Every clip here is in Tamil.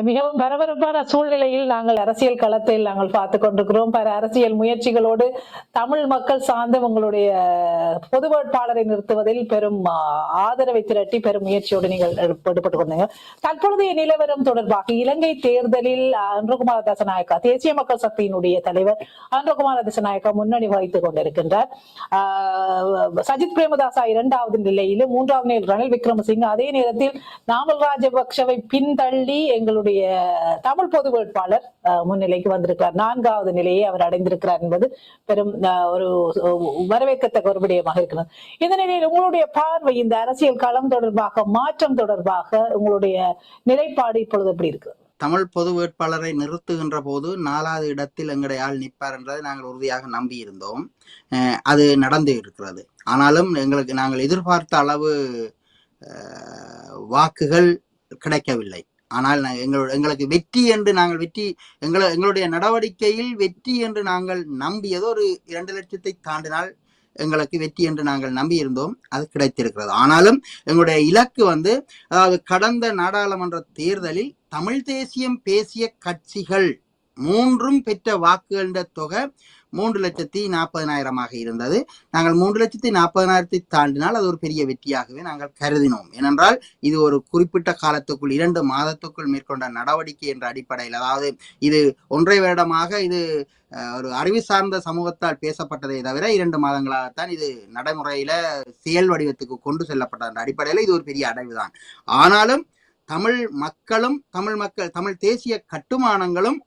மிகவும் பரபரப்பான சூழ்நிலையில் நாங்கள் அரசியல் களத்தில் நாங்கள் பார்த்துக் கொண்டிருக்கிறோம். பல அரசியல் முயற்சிகளோடு தமிழ் மக்கள் சார்ந்த உங்களுடைய பொது வேட்பாளரை நிறுத்துவதில் பெரும் ஆதரவை திரட்டி பெரும் முயற்சியோடு நீங்கள் ஈடுபட்டுக் கொண்டீங்க. தற்பொழுதைய நிலவரம் தொடர்பாக இலங்கை தேர்தலில் அன்றகுமார தசநாயக்கா தேசிய மக்கள் சக்தியினுடைய தலைவர் அன்றகுமார தசநாயக்கா முன்னணி வகித்துக் கொண்டிருக்கின்றார். சஜித் பிரேமதாசா 2வது நிலையிலும் 3வது நிலையில் ரணில் விக்ரமசிங்க, அதே நேரத்தில் நாமல் ராஜபக்சவை பின்தள்ளி எங்களுடைய தமிழ் பொது வேட்பாளர் முன்னிலைக்கு வந்திருக்கிறார். 4வது நிலையை அவர் அடைந்திருக்கிறார் என்பது பெரும் ஒரு வரவேற்கத்தக்க ஒரு விடயமாக இருக்கிறது. இந்த நிலையில் உங்களுடைய பார்வை இந்த அரசியல் களம் தொடர்பாக, மாற்றம் தொடர்பாக உங்களுடைய நிலைப்பாடு இப்பொழுது எப்படி இருக்கு? தமிழ் பொது வேட்பாளரை நிறுத்துகின்ற போது 4வது இடத்தில் எங்களுடைய ஆள் நிற்பார் என்றதை நாங்கள் உறுதியாக நம்பி இருந்தோம். அது நடந்து இருக்கிறது. ஆனாலும் நாங்கள் எதிர்பார்த்த அளவு வாக்குகள் கிடைக்கவில்லை. ஆனால் எங்களுக்கு வெற்றி என்று நாங்கள் எங்களுடைய நடவடிக்கையில் வெற்றி என்று நாங்கள் நம்பியது ஒரு 2 லட்சத்தை தாண்டினால் எங்களுக்கு வெற்றி என்று நாங்கள் நம்பியிருந்தோம். அது கிடைத்திருக்கிறது. ஆனாலும் எங்களுடைய இலக்கு அதாவது கடந்த நாடாளுமன்ற தேர்தலில் தமிழ் தேசியம் பேசிய கட்சிகள் 3ம் பெற்ற வாக்குகளின் தொகை 3,40,000 இருந்தது. நாங்கள் 3,40,000 தாண்டினால் அது ஒரு பெரிய வெற்றியாகவே நாங்கள் கருதினோம். ஏனென்றால் இது ஒரு குறிப்பிட்ட காலத்துக்குள் 2 மாதத்துக்குள் மேற்கொண்ட நடவடிக்கை என்ற அடிப்படையில், அதாவது இது 1.5 வருடமாக இது ஒரு அறிவு சார்ந்த சமூகத்தால் பேசப்பட்டதை தவிர 2 மாதங்களாகத்தான் இது நடைமுறையில செயல் வடிவத்துக்கு கொண்டு செல்லப்பட்ட அடிப்படையில் இது ஒரு பெரிய அடைவுதான். ஆனாலும் தமிழ் மக்களும் தமிழ் தேசிய கட்டுமானங்களும்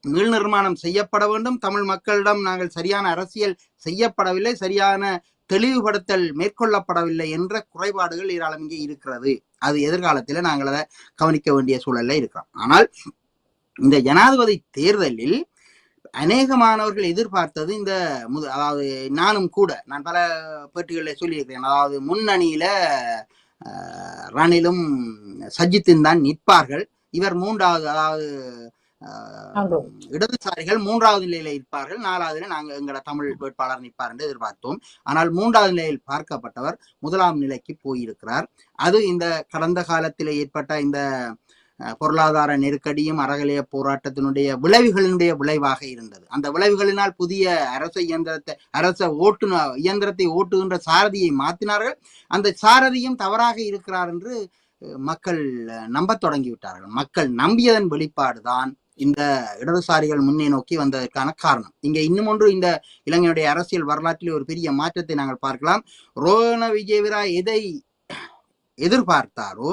மீள் நிர்மாணம் செய்யப்பட வேண்டும். தமிழ் மக்களிடம் நாங்கள் சரியான அரசியல் செய்யப்படவில்லை, சரியான தெளிவுபடுத்தல் மேற்கொள்ளப்படவில்லை என்ற குறைபாடுகள் ஏராளம் இங்கே இருக்கிறது. அது எதிர்காலத்தில் நாங்கள் அதை கவனிக்க வேண்டிய சூழல்ல இருக்கிறோம். ஆனால் இந்த ஜனாதிபதி தேர்தலில் அநேகமானவர்கள் எதிர்பார்த்தது அதாவது நான் பல பேட்டிகளில் சொல்லியிருக்கிறேன். அதாவது முன்னணியில ரணிலும் சஜித்தும் தான் நிற்பார்கள். இவர் 3வது, அதாவது இடதுசாரிகள் 3வது நிலையில இருப்பார்கள், 4வதுல நாங்கள் எங்களோட தமிழ் வேட்பாளர் நிற்பார் என்று எதிர்பார்த்தோம். ஆனால் 3வது நிலையில் பார்க்கப்பட்டவர் 1ஆம் நிலைக்கு போயிருக்கிறார். அது இந்த கடந்த காலத்தில் ஏற்பட்ட இந்த பொருளாதார நெருக்கடியும் அறகலைய போராட்டத்தினுடைய விளைவாக இருந்தது. அந்த விளைவுகளினால் புதிய அரச இயந்திரத்தை ஓட்டுகின்ற சாரதியை மாற்றினார்கள். அந்த சாரதியும் தவறாக இருக்கிறார் என்று மக்கள் நம்ப தொடங்கிவிட்டார்கள். மக்கள் நம்பியதன் வெளிப்பாடுதான் இந்த இடதுசாரிகள் முன்னே நோக்கி வந்ததற்கான காரணம். இங்க இன்னும் ஒன்று, இந்த இலங்கையுடைய அரசியல் வரலாற்றில் ஒரு பெரிய மாற்றத்தை நாங்கள் பார்க்கலாம். ரோஹண விஜயவீர எதை எதிர்பார்த்தாரோ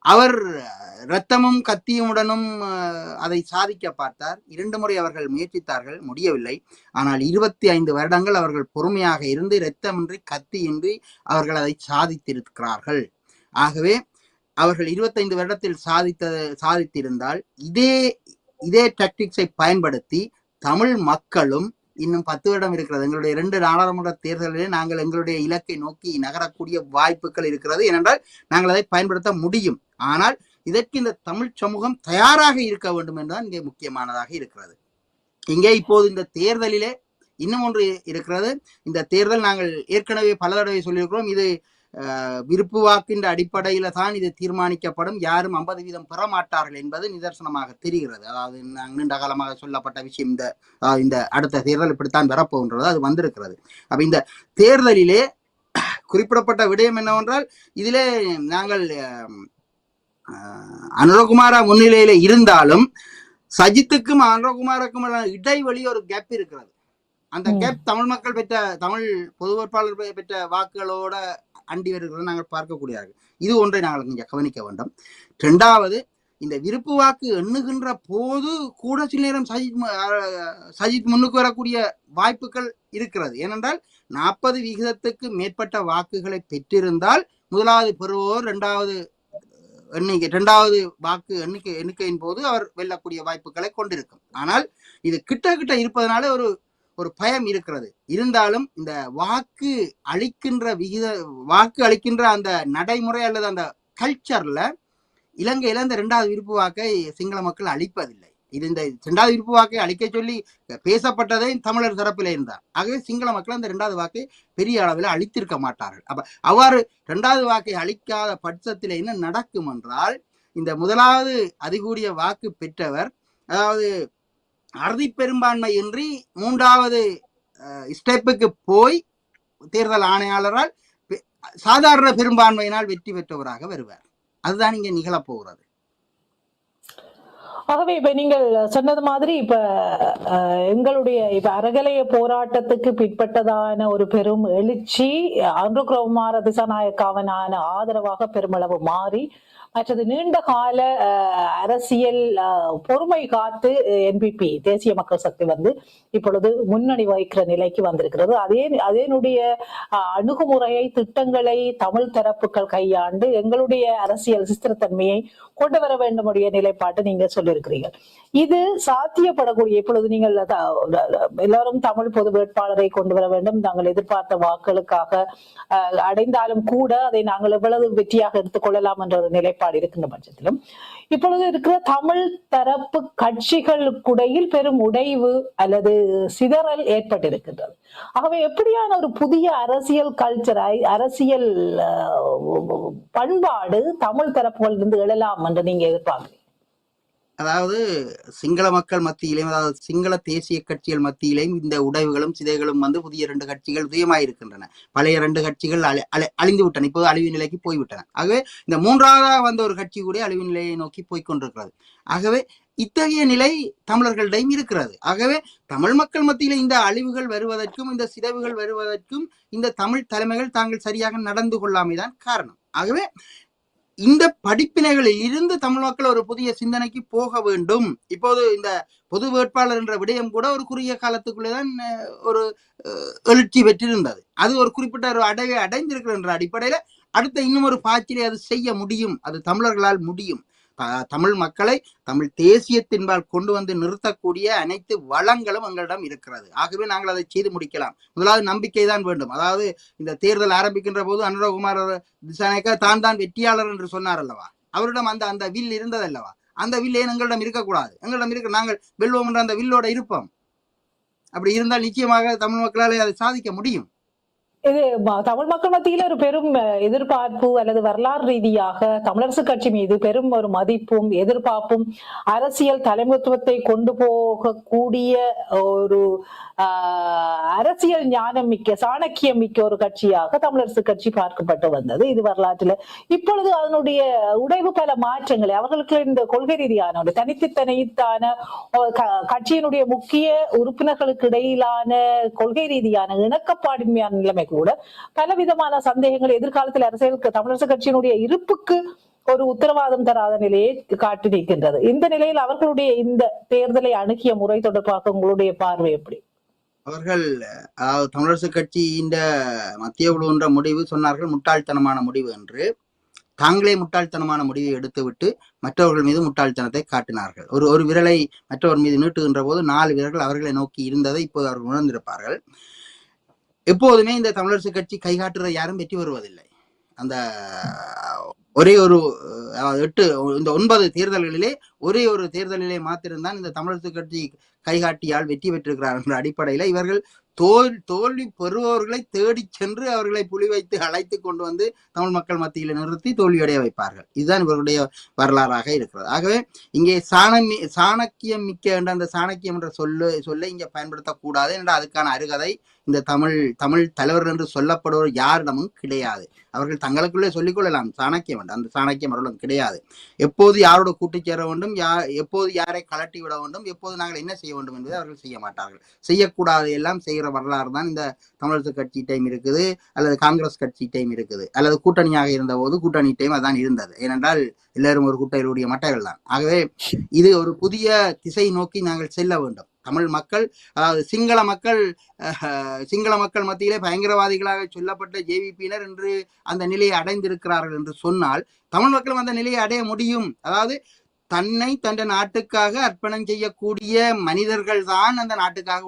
அவர் இரத்தமும் கத்தியுடனும் அதை சாதிக்க பார்த்தார். 2 முறை அவர்கள் முயற்சித்தார்கள், முடியவில்லை. ஆனால் 25 வருடங்கள் அவர்கள் பொறுமையாக இருந்து இரத்தமின்றி கத்தியின்றி அவர்கள் அதை சாதித்திருக்கிறார்கள். ஆகவே அவர்கள் 25 வருடத்தில் சாதித்திருந்தால் இதே டாக்டிக்ஸை பயன்படுத்தி தமிழ் மக்களும் இன்னும் 10 வருடம் இருக்கிறது. எங்களுடைய 2 நாடாளுமன்ற தேர்தலிலே நாங்கள் எங்களுடைய இலக்கை நோக்கி நகரக்கூடிய வாய்ப்புகள் இருக்கிறது. ஏனென்றால் நாங்கள் அதை பயன்படுத்த முடியும். ஆனால் இதற்கு இந்த தமிழ் சமூகம் தயாராக இருக்க வேண்டும் என்றுதான் இங்கே முக்கியமானதாக இருக்கிறது. இங்கே இப்போது இந்த தேர்தலிலே இன்னும் ஒன்று இருக்கிறது. இந்த தேர்தல் நாங்கள் ஏற்கனவே பல தடவை சொல்லியிருக்கிறோம். இது விருப்பு வாக்கின்ற அடிப்படையில தான் இது தீர்மானிக்கப்படும். யாரும் 50% பெற மாட்டார்கள் என்பது நிதர்சனமாக தெரிகிறது. அதாவது நீண்ட காலமாக சொல்லப்பட்ட விஷயம் இந்த அடுத்த தேர்தல் இப்படித்தான் வரப்போன்றது, அது வந்திருக்கிறது. அப்ப இந்த தேர்தலிலே குறிப்பிடப்பட்ட விடயம் என்னவென்றால், இதிலே நாங்கள் அனுரகுமாரா முன்னிலையில இருந்தாலும் சஜித்துக்கும் அனுரகுமாருக்கும் இடைவெளி ஒரு கேப் இருக்கிறது. அந்த கேப் தமிழ் பொது வேட்பாளர் பெற்ற வாக்குகளோட அண்டி வருகிறத நாங்கள் பார்க்கக்கூடியார்கள். இது ஒன்றை நாங்கள் கொஞ்சம் கவனிக்க வேண்டும். 2வது, இந்த விருப்பு வாக்கு எண்ணுகின்ற போது கூட சில நேரம் சஜித் முன்னுக்கு வரக்கூடிய வாய்ப்புகள் இருக்கிறது. ஏனென்றால் 40% மேற்பட்ட வாக்குகளை பெற்றிருந்தால் 1வது பெறுவோர் 2வது வாக்கு எண்ணிக்கையின் போது அவர் வெல்லக்கூடிய வாய்ப்புகளை கொண்டிருக்கும். ஆனால் இது கிட்ட இருப்பதனால ஒரு பயம் இருக்கிறது. இருந்தாலும் இந்த வாக்கு அளிக்கின்ற அந்த நடைமுறை அல்லது அந்த கல்ச்சர்ல இலங்கையில இந்த 2வது விருப்பு வாக்கை சிங்கள மக்கள் அளிப்பதில்லை. இது இந்த 2வது விருப்பு வாக்கை அளிக்க சொல்லி பேசப்பட்டதே தமிழர் தரப்பில இருந்தார். ஆகவே சிங்கள மக்கள் அந்த 2வது வாக்கை பெரிய அளவில் அளித்திருக்க மாட்டார்கள். அப்ப அவ்வாறு 2வது வாக்கை அளிக்காத பட்சத்தில் என்ன நடக்கும் என்றால், இந்த முதலாவது அதிகூடிய வாக்கு பெற்றவர், அதாவது அறுதி பெரும்பான்மை இன்றி மூன்றாவது ஸ்டெப்புக்கு போய் தேர்தல் ஆணையாளரால் சாதாரண பெரும்பான்மையினால் வெற்றி பெற்றவராக வருவார். அதுதான் இங்க நிகழப்போகிறது. ஆகவே இப்ப நீங்கள் சொன்னது மாதிரி இப்ப எங்களுடைய இப்ப அறகலைய போராட்டத்துக்கு பிற்பட்டதான ஒரு பெரும் எழுச்சி அனுரகுமார திசாநாயக்காவனான ஆதரவாக பெருமளவு மாறி, மற்றது நீண்ட கால அரசியல் பொறுமை காத்து என்பிபி தேசிய மக்கள் சக்தி வந்து இப்பொழுது முன்னணி வகிக்கிற நிலைக்கு வந்திருக்கிறது. அதனுடைய அணுகுமுறையை, திட்டங்களை தமிழ் தரப்புகள் கையாண்டு எங்களுடைய அரசியல் சிஸ்திரத்தன்மையை கொண்டு வர வேண்டும் உடைய நிலைப்பாட்டை நீங்க சொல்லியிருக்கிறீங்க. இது சாத்தியப்படக்கூடிய, இப்பொழுது நீங்கள் எல்லாரும் தமிழ் பொது வேட்பாளரை கொண்டு வர வேண்டும், நாங்கள் எதிர்பார்த்த வாக்களுக்காக அடைந்தாலும் கூட அதை நாங்கள் எவ்வளவு வெற்றியாக எடுத்துக்கொள்ளலாம் என்ற ஒரு நிலைப்பாடு இருக்கின்ற பட்சத்திலும் இப்பொழுது இருக்கிற தமிழ் தரப்பு கட்சிகளுக்குடையில் பெரும் உடைவு அல்லது சிதறல் ஏற்பட்டிருக்கின்றது. ஆகவே எப்படியான ஒரு புதிய அரசியல் கல்ச்சர், அரசியல் பண்பாடு தமிழ் தரப்புகளிலிருந்து எழலாம் என்று நீங்க எதிர்பார்க்கிறீங்க? அதாவது சிங்கள மக்கள் மத்தியிலையும், அதாவது சிங்கள தேசிய கட்சிகள் மத்தியிலையும் இந்த உடைவுகளும் சிதைகளும் வந்து புதிய 2 கட்சிகள் உதயமாயிருக்கின்றன. பழைய 2 கட்சிகள் அழிந்து விட்டன, இப்போது அழிவு நிலைக்கு போய்விட்டன. ஆகவே இந்த மூன்றாவதாக வந்த ஒரு கட்சி கூட அழிவு நிலையை நோக்கி போய்கொண்டிருக்கிறது. ஆகவே இத்தகைய நிலை தமிழர்களிடையும் இருக்கிறது. ஆகவே தமிழ் மக்கள் மத்தியில இந்த அழிவுகள் வருவதற்கும் இந்த சிதைவுகள் வருவதற்கும் இந்த தமிழ் தலைமைகள் தாங்கள் சரியாக நடந்து கொள்ளாமைதான் காரணம். ஆகவே இந்த படிப்பினைகளில் இருந்து தமிழ் மக்கள் ஒரு புதிய சிந்தனைக்கு போக வேண்டும். இப்போது இந்த பொது வேட்பாளர் என்ற விடயம் கூட ஒரு குறுகிய காலத்துக்குள்ளேதான் ஒரு எழுச்சி பெற்றிருந்தது. அது ஒரு குறிப்பிட்ட ஒரு அடைந்திருக்கிற என்ற அடிப்படையில அடுத்த இன்னும் ஒரு பாய்ச்சலை அது செய்ய முடியும். அது தமிழர்களால் முடியும். தமிழ் மக்களை தமிழ் தேசியத்தின்பால் கொண்டு வந்து நிறுத்தக்கூடிய அனைத்து வளங்களும் எங்களிடம் இருக்கிறது. ஆகவே நாங்கள் அதை செய்து முடிக்கலாம். முதலாவது நம்பிக்கை தான் வேண்டும். அதாவது இந்த தேர்தல் ஆரம்பிக்கின்ற போது அனுரகுமார திசாநாயக்கா தான் வெற்றியாளர் என்று சொன்னார் அல்லவா? அவரிடம் அந்த வில் இருந்தது அல்லவா? அந்த வில் ஏன் எங்களிடம் இருக்கக்கூடாது? எங்களிடம் இருக்க, நாங்கள் வெல்வோம் என்ற அந்த வில்லோட இருப்போம். அப்படி இருந்தால் நிச்சயமாக தமிழ் மக்களால் அதை சாதிக்க முடியும். இது தமிழ் மக்கள் மத்தியில ஒரு பெரும் எதிர்பார்ப்பு அல்லது வரலாறு ரீதியாக தமிழரசு கட்சி மீது பெரும் ஒரு மதிப்பும் எதிர்பார்ப்பும் அரசியல் தலைமைத்துவத்தை கொண்டு போகக்கூடிய ஒரு அரசியல் ஞானம் மிக்க, சாணக்கியம் மிக்க ஒரு கட்சியாக தமிழரசு கட்சி பார்க்கப்பட்டு வந்தது. இது வரலாற்றுல இப்பொழுது அதனுடைய உடைவு பல மாற்றங்களை, அவர்களுக்கு இந்த கொள்கை ரீதியான தனித்தான கட்சியினுடைய முக்கிய உறுப்பினர்களுக்கு இடையிலான கொள்கை ரீதியான இணக்கப்பான்மையான நிலைமை கூட பலவிதமான சந்தேகங்கள் எதிர்காலத்தில் அரசியல் தமிழரசு கட்சியினுடைய இருப்புக்கு ஒரு உத்தரவாதம் தராத நிலையை காட்டி நிற்கின்றது. இந்த நிலையில் அவர்களுடைய இந்த தேர்தலை அணுகிய முறை தொடர்பாக உங்களுடைய பார்வை எப்படி? அவர்கள் தமிழரசு கட்சி இந்த மத்திய குழு என்ற முடிவு சொன்னார்கள் முட்டாள்தனமான முடிவு என்று. தாங்களே முட்டாள்தனமான முடிவை எடுத்துவிட்டு மற்றவர்கள் மீது முட்டாள்தனத்தை காட்டினார்கள். ஒரு விரலை மற்றவர் மீது நீட்டுகின்ற போது 4 விரல்கள் அவர்களை நோக்கி இருந்ததை இப்போது அவர்கள் உணர்ந்திருப்பார்கள். எப்போதுமே இந்த தமிழரசு கட்சி கைகாட்டுற யாரும் வெற்றி வருவதில்லை. அந்த ஒரே ஒரு 9 தேர்தல்களிலே ஒரே ஒரு தேர்தலிலே மாத்திருந்தான் இந்த தமிழரசு கட்சி கைகாட்டியால் வெற்றி பெற்றிருக்கிறார் என்ற அடிப்படையில இவர்கள் தோல்வி பெறுபவர்களை தேடி சென்று அவர்களை புலி வைத்து அழைத்து கொண்டு வந்து தமிழ் மக்கள் மத்தியில் நிறுத்தி தோல்வியடைய வைப்பார்கள். இதுதான் இவர்களுடைய வரலாறாக இருக்கிறது. ஆகவே இங்கே சாணக்கியம் மிக்க என்ற அந்த சாணக்கியம் என்ற சொல்லை இங்கே பயன்படுத்தக்கூடாது என்ற அதுக்கான அருகதை இந்த தமிழ் தலைவர் என்று சொல்லப்படுவோர் யாரிடமும் கிடையாது. அவர்கள் தங்களுக்குள்ளே சொல்லிக் கொள்ளலாம் சாணக்கியம் என்று, அந்த சாணக்கியம் அவர்களும் கிடையாது. எப்போது யாரோட கூட்டி சேர வேண்டும், எப்போது யாரை கலட்டி விட வேண்டும், எப்போது நாங்கள் என்ன செய்ய வேண்டும் என்பதை அவர்கள் செய்ய மாட்டார்கள். செய்யக்கூடாது எல்லாம் செய்கிற வரலாறு தான் இந்த தமிழரசு கட்சி டைம் இருக்குது, அல்லது காங்கிரஸ் கட்சி டைம் இருக்குது, அல்லது கூட்டணியாக இருந்த போது கூட்டணி டைம் அதான் இருந்தது. ஏனென்றால் எல்லாரும் ஒரு கூட்டையிலுடைய மட்டைகள் தான். ஆகவே இது ஒரு புதிய திசை நோக்கி நாங்கள் செல்ல வேண்டும். தமிழ் மக்கள், அதாவது சிங்கள மக்கள் மத்தியிலே பயங்கரவாதிகளாக சொல்லப்பட்ட ஜேவிபியினர் என்று அந்த நிலையை அடைந்திருக்கிறார்கள் என்று சொன்னால் தமிழ் மக்களும் அந்த நிலையை அடைய முடியும். அதாவது தன்னை தன் நாட்டுக்காக அர்ப்பணம் செய்யக்கூடிய மனிதர்கள் தான் அந்த நாட்டுக்காக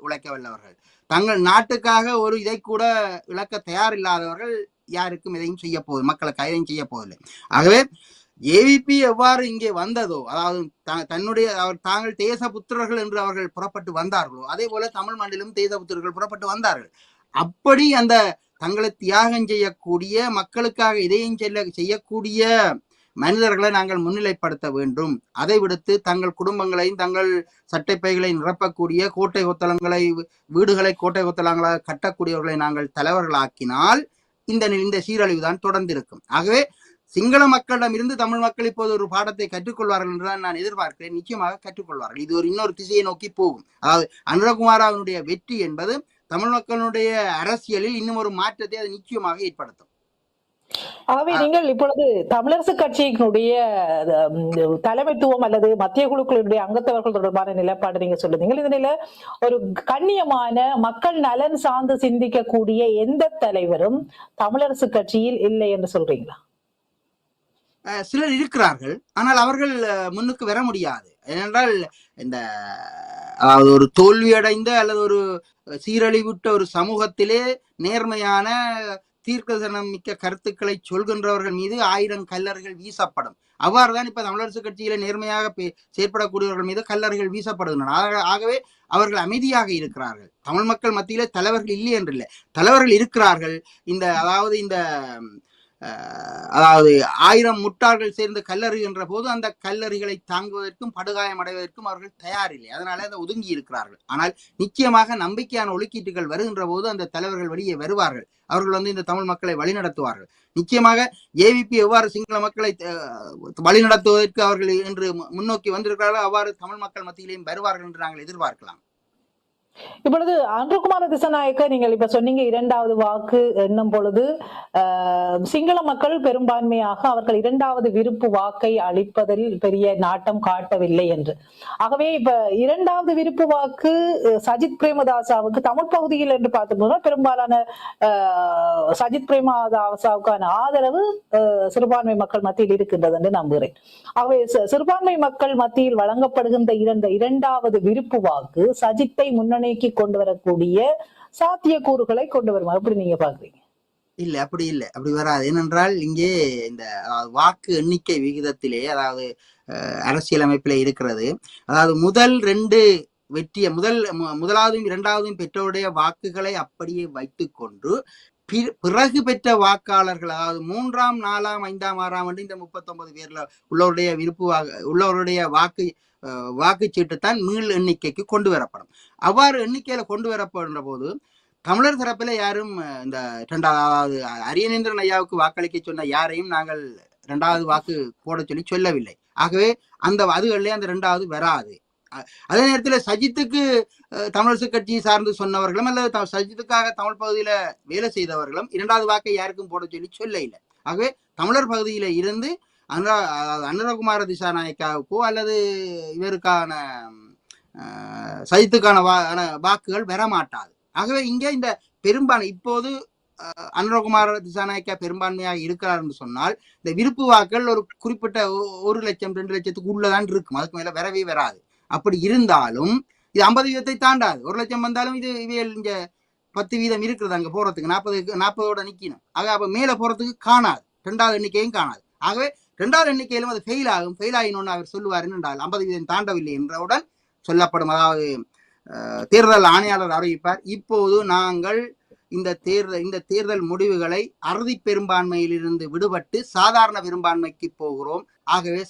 உழைக்க வல்லவர்கள். தங்கள் நாட்டுக்காக ஒரு இதை கூட இழக்க தயாரில்லாதவர்கள் யாருக்கும் இதையும் செய்ய போகுது, மக்களுக்கு எதையும் செய்ய போவதில்லை. ஆகவே ஏவிபி எவ்வாறு இங்கே வந்ததோ, அதாவது தாங்கள் தேசபுத்திரர்கள் என்று அவர்கள் புறப்பட்டு வந்தார்களோ, அதே போல தமிழ் மண்ணிலும் தேசபுத்திரர்கள் புறப்பட்டு வந்தார்கள். அப்படி அந்த தங்களை தியாகம் செய்யக்கூடிய, மக்களுக்காக இதையும் செய்யக்கூடிய மனிதர்களை நாங்கள் முன்னிலைப்படுத்த வேண்டும். அதை விடுத்து தங்கள் குடும்பங்களையும் தங்கள் சட்டைப்பைகளை நிரப்பக்கூடிய கோட்டை கொத்தளங்களை வீடுகளை கோட்டை கொத்தளங்களாக கட்டக்கூடியவர்களை நாங்கள் தலைவர்களாக்கினால் இந்த சீரழிவு தான் தொடர்ந்து இருக்கும். ஆகவே சிங்கள மக்களிடம் இருந்து தமிழ் மக்கள் இப்போது ஒரு பாடத்தை கற்றுக்கொள்வார்கள் என்றுதான் நான் எதிர்பார்க்கிறேன். நிச்சயமாக கற்றுக்கொள்வார்கள். இது ஒரு இன்னொரு திசையை நோக்கி போகும். அதாவது அனுரகுமாராவினுடைய வெற்றி என்பது தமிழ் மக்களுடைய அரசியலில் இன்னும் ஒரு மாற்றத்தை அது நிச்சயமாக ஏற்படுத்தும். ஆகவே நீங்கள் இப்பொழுது தமிழரசு கட்சியினுடைய தலைமைத்துவம் அல்லது மத்திய குழுக்களுடைய அங்கத்தவர்கள் தொடர்பான நிலைப்பாடு நீங்க சொல்லுறீங்க. இதனில ஒரு கண்ணியமான மக்கள் நலன் சார்ந்து சிந்திக்கக்கூடிய எந்த தலைவரும் தமிழரசு கட்சியில் இல்லை என்று சொல்றீங்களா? சிலர் இருக்கிறார்கள், ஆனால் அவர்கள் முன்னுக்கு வர முடியாது. ஏனென்றால் இந்த அதாவது ஒரு தோல்வியடைந்த அல்லது ஒரு சீரழிவுட்ட ஒரு சமூகத்திலே நேர்மையான தீர்க்கதனம் மிக்க கருத்துக்களை சொல்கின்றவர்கள் மீது 1000 கல்லர்கள் வீசப்படும். அவ்வாறுதான் இப்ப தமிழரசு கட்சியில நேர்மையாக செயற்படக்கூடியவர்கள் மீது கல்லர்கள் வீசப்படுகின்றன. ஆகவே அவர்கள் அமைதியாக இருக்கிறார்கள். தமிழ் மக்கள் மத்தியிலே தலைவர்கள் இல்லை என்று இல்லை, தலைவர்கள் இருக்கிறார்கள். அதாவது 1000 முட்டாள்கள் சேர்ந்து கல்லறிகின்ற போது அந்த கல்லறிகளை தாங்குவதற்கும் படுகாயம் அடைவதற்கும் அவர்கள் தயாரில்லை. அதனால அதை ஒதுங்கி இருக்கிறார்கள். ஆனால் நிச்சயமாக நம்பிக்கையான ஒழுக்கீட்டுகள் வருகின்ற போது அந்த தலைவர்கள் வெளியே வருவார்கள். அவர்கள் இந்த தமிழ் மக்களை வழிநடத்துவார்கள். நிச்சயமாக ஏவிபி எவ்வாறு சிங்கள மக்களை வழிநடத்துவதற்கு அவர்கள் என்று முன்னோக்கி வந்திருக்கிறார்கள், அவ்வாறு தமிழ் மக்கள் மத்தியிலேயும் வருவார்கள் என்று நாங்கள் எதிர்பார்க்கலாம். இப்பொழுது அன்றுகுமார திசாநாயக்க நீங்கள் இப்ப சொன்னீங்க 2வது வாக்கு எண்ணும் பொழுது சிங்கள மக்கள் பெரும்பான்மையாக அவர்கள் 2வது விருப்பு வாக்கை அளிப்பதில் பெரிய நாட்டம் காட்டவில்லை என்று. ஆகவே இப்ப 2வது விருப்பு வாக்கு சஜித் பிரேமதாசாவுக்கு தமிழ் பகுதியில் என்று பார்த்தோம்னா பெரும்பாலான சஜித் பிரேமதாசாவுக்கான ஆதரவு சிறுபான்மை மக்கள் மத்தியில் இருக்கின்றது என்று நம்புகிறேன். ஆகவே சிறுபான்மை மக்கள் மத்தியில் வழங்கப்படுகின்ற 2வது விருப்பு வாக்கு சஜித்தை முன்னணி கொண்டு வரக்கூடிய சாத்தியக்கூறுகளை கொண்டு வருமா? எப்படி நீங்க பாக்குறீங்க? இல்ல, அப்படி இல்லை, அப்படி வராது. ஏனென்றால் இங்கே இந்த வாக்கு எண்ணிக்கை விகிதத்திலே அதாவது அரசியலமைப்பிலே இருக்கிறது. அதாவது முதல் 2 வெற்றிய முதலாவதும் 2வதும் பெற்றோருடைய வாக்குகளை அப்படியே வைத்துக்கொண்டு பிறகு பெற்ற வாக்காளர்கள் அதாவது 3ஆம் 4ஆம் 5ஆம் 6ஆம் ஆண்டு இந்த 39 பேர்ல உள்ளவருடைய வாக்குச்சீட்டு தான் மீள் எண்ணிக்கைக்கு கொண்டு வரப்படும். அவ்வாறு எண்ணிக்கையில கொண்டு வரப்படுகின்ற போது தமிழர் தரப்பில் யாரும் இந்த 2வது அரியநேந்திரன் ஐயாவுக்கு வாக்களிக்க சொன்ன யாரையும் நாங்கள் 2வது வாக்கு போட சொல்லவில்லை. ஆகவே அதுகளிலே அந்த 2வது வராது. அதே நேரத்தில் சஜித்துக்கு தமிழரசு கட்சியை சார்ந்து சொன்னவர்களும் அல்லது சஜித்துக்காக தமிழ் பகுதியில வேலை செய்தவர்களும் 2வது வாக்கை யாருக்கும் போட சொல்ல இல்லை. ஆகவே தமிழர் பகுதியில இருந்து அனுரகுமார திசாநாயக்காவுக்கோ அல்லது இவருக்கான சஜித்துக்கான வாக்குகள் வரமாட்டாது. ஆகவே இங்கே இந்த பெரும்பான்மை இப்போது அனுரகுமார திசாநாயக்கா பெரும்பான்மையாக இருக்கிறார் என்று சொன்னால் இந்த விருப்பு வாக்குகள் ஒரு குறிப்பிட்ட 1 லட்சம் 2 லட்சத்துக்கு உள்ளதான் இருக்கும். அதுக்கு மேல வரவே வராது. அப்படி இருந்தாலும் இது 50% தாண்டாது. 1 லட்சம் வந்தாலும் இவையில் இங்க 10% இருக்கிறது அங்க போறதுக்கு 40ஓட நிக்கணும். ஆக அப்ப மேல போறதுக்கு காணாது. 2வது எண்ணிக்கையும் காணாது. ஆகவே 2வது எண்ணிக்கையிலும் அது ஃபெயில் ஆகினோன்னு அவர் சொல்லுவார் என்றால் 50% தாண்டவில்லை என்றவுடன் சொல்லப்படும். அதாவது தேர்தல் ஆணையாளர் அறிவிப்பார், இப்போது நாங்கள் இந்த தேர்தல் முடிவுகளை அறுதி பெரும்பான்மையிலிருந்து விடுபட்டு சாதாரண பெரும்பான்மைக்கு போகிறோம். ஆகவே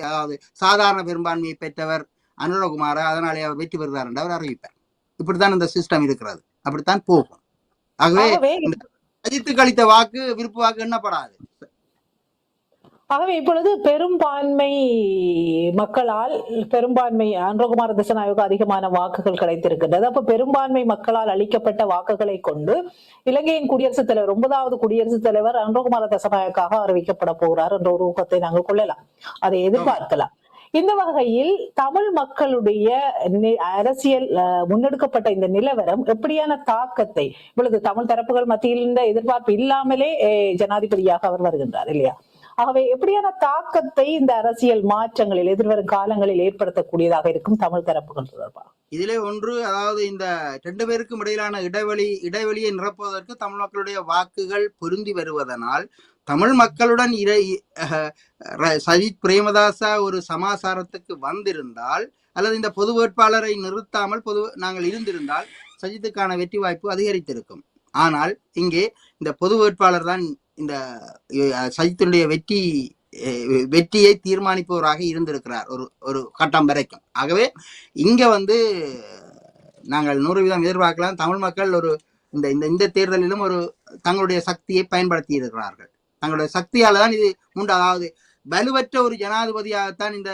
அதாவது சாதாரண பெரும்பான்மையை பெற்றவர் அனுரகுமார, அதனாலே அவர் வெற்றி பெறுகிறார் என்று அவர் அறிவிப்பார். இப்படித்தான் இந்த சிஸ்டம் இருக்கிறது. அப்படித்தான் போகும். ஆகவே அஜித்துக்கு அளித்த வாக்கு விருப்பு வாக்கு எண்ணப்படாது. ஆகவே இப்பொழுது பெரும்பான்மை மக்களால் அனுரகுமார திசாநாயக்கு அதிகமான வாக்குகள் கிடைத்திருக்கின்றது. அப்ப பெரும்பான்மை மக்களால் அளிக்கப்பட்ட வாக்குகளை கொண்டு இலங்கையின் குடியரசுத் தலைவர் 9வது குடியரசுத் தலைவர் அனுரகுமார திசாநாயக்காக அறிவிக்கப்பட போகிறார் என்ற ஒரு ஊகத்தை நாங்கள் கொள்ளலாம், அதை எதிர்பார்க்கலாம். இந்த வகையில் தமிழ் மக்களுடைய அரசியல் முன்னெடுக்கப்பட்ட இந்த நிலவரம் எப்படியான தாக்கத்தை இப்பொழுது தமிழ் தரப்புகள் மத்தியில் இந்த எதிர்பார்ப்பு இல்லாமலே ஜனாதிபதியாக அவர் வருகின்றார் இல்லையா? ஆகவே எப்படியான தாக்கத்தை இந்த அரசியல் மாற்றங்களில் எதிர்வரும் காலங்களில் ஏற்படுத்தக்கூடியதாக இருக்கும் தமிழ் தரப்புகள் தொடர்பாக? இதிலே ஒன்று, அதாவது இந்த 2 பேருக்கும் இடையிலான இடைவெளியை நிரப்புவதற்கு தமிழ் மக்களுடைய வாக்குகள் பொருந்தி வருவதனால் தமிழ் மக்களுடன் சஜித் பிரேமதாசா ஒரு சமாசாரத்துக்கு வந்திருந்தால் அல்லது இந்த பொது வேட்பாளரை நிறுத்தாமல் நாங்கள் இருந்திருந்தால் சஜித்துக்கான வெற்றி வாய்ப்பு அதிகரித்திருக்கும். ஆனால் இங்கே இந்த பொது வேட்பாளர் தான் இந்த சஜித்தினுடைய வெற்றி வெற்றியை தீர்மானிப்பவராக இருந்திருக்கிறார் ஒரு கட்டம் வரைக்கும். ஆகவே இங்க நாங்கள் 100% எதிர்பார்க்கலாம். தமிழ் மக்கள் இந்த இந்த தேர்தலிலும் தங்களுடைய சக்தியை பயன்படுத்தி இருக்கிறார்கள். தங்களுடைய சக்தியால தான் இது உண்டு. அதாவது வலுவற்ற ஒரு ஜனாதிபதியாகத்தான் இந்த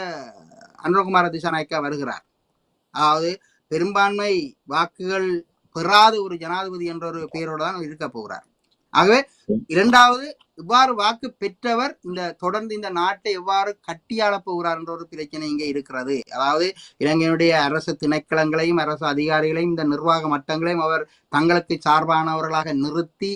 அனுரகுமார திசாநாயக்கா வருகிறார். அதாவது பெரும்பான்மை வாக்குகள் பெறாத ஒரு ஜனாதிபதி என்ற ஒரு பெயரோடு தான் இருக்க போகிறார். ஆகவே இரண்டாவது இவ்வாறு வாக்கு பெற்றவர் தொடர்ந்து இந்த நாட்டை எவ்வாறு கட்டியாளப் போகிறார் என்ற ஒரு பிரச்சனை இங்கே இருக்கிறது. அதாவது இலங்கையினுடைய அரசு திணைக்களங்களையும் அரசு அதிகாரிகளையும் இந்த நிர்வாக மட்டங்களையும் அவர் தங்களுக்கு சார்பானவர்களாக நிறுத்தி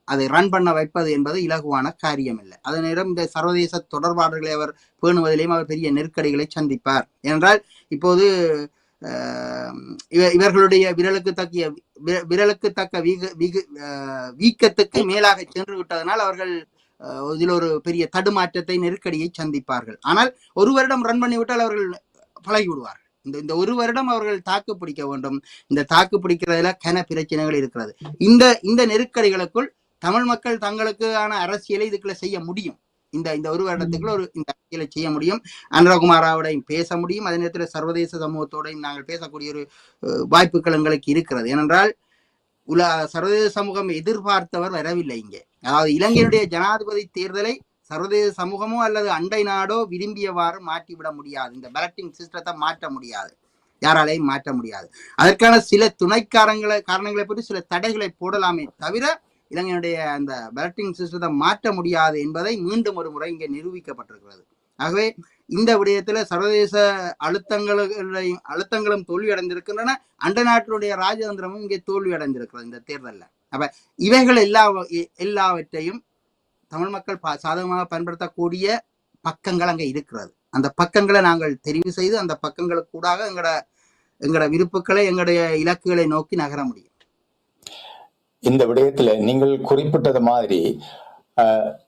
அதை ரன் பண்ண வைப்பது என்பது இலகுவான காரியம் இல்லை. அதே நேரம் இந்த சர்வதேச தொடர்பாடல்களை அவர் பேணுவதிலேயும் அவர் பெரிய நெருக்கடிகளை சந்திப்பார். ஏனென்றால் இப்போது இவர்களுடைய விரலுக்கு தக்க வீக்கத்துக்கு மேலாக சென்று விட்டதனால் அவர்கள் இதில் ஒரு பெரிய தடுமாற்றத்தை நெருக்கடியை சந்திப்பார்கள். ஆனால் ஒரு வருடம் ரன் பண்ணிவிட்டால் அவர்கள் பழகி விடுவார்கள். இந்த ஒரு வருடம் அவர்கள் தாக்கு பிடிக்க வேண்டும். இந்த தாக்கு பிடிக்கிறதுல கன பிரச்சனைகள் இருக்கிறது. இந்த நெருக்கடிகளுக்குள் தமிழ் மக்கள் தங்களுக்கான அரசியலை இதுக்குள்ள செய்ய முடியும். இந்த ஒரு வருடத்துக்குள்ள இந்த அரசியலை செய்ய முடியும். அனுரகுமாராவோடையும் பேச முடியும். அதே நேரத்தில் சர்வதேச சமூகத்தோடையும் நாங்கள் பேசக்கூடிய ஒரு வாய்ப்புகள் எங்களுக்கு இருக்கிறது. ஏனென்றால் சர்வதேச சமூகம் எதிர்பார்த்தவர் வரவில்லை இங்கே. அதாவது இலங்கையினுடைய ஜனாதிபதி தேர்தலை சர்வதேச சமூகமோ அல்லது அண்டை நாடோ விரும்பியவாறு மாற்றிவிட முடியாது. இந்த பேலட்டிங் சிஸ்டத்தை மாற்ற முடியாது, யாராலையும் மாற்ற முடியாது. அதற்கான சில காரணங்களை பற்றி சில தடைகளை போடலாமே தவிர இலங்கையினுடைய அந்த பேலட்டிங் சிஸ்டத்தை மாற்ற முடியாது என்பதை மீண்டும் ஒரு முறை இங்கே நிரூபிக்கப்பட்டிருக்கிறது. ஆகவே இந்த விடயத்துல சர்வதேச அழுத்தங்களும் தோல்வி அடைந்திருக்கின்றன. அண்டை நாட்டினுடைய ராஜதந்திரமும் இங்கே தோல்வி அடைந்திருக்கிறது இந்த தேர்தலில். அப்ப இவைகள் எல்லாவற்றையும் தமிழ் மக்கள் சாதகமாக பயன்படுத்தக்கூடிய பக்கங்கள் அங்கே இருக்கிறது. அந்த பக்கங்களை நாங்கள் தெரிவு செய்து அந்த பக்கங்களுக்கு கூடாக எங்களோட விருப்புகளை எங்களுடைய இலக்குகளை நோக்கி நகர முடியும். இந்த விடயத்துல நீங்கள் குறிப்பிட்டது மாதிரி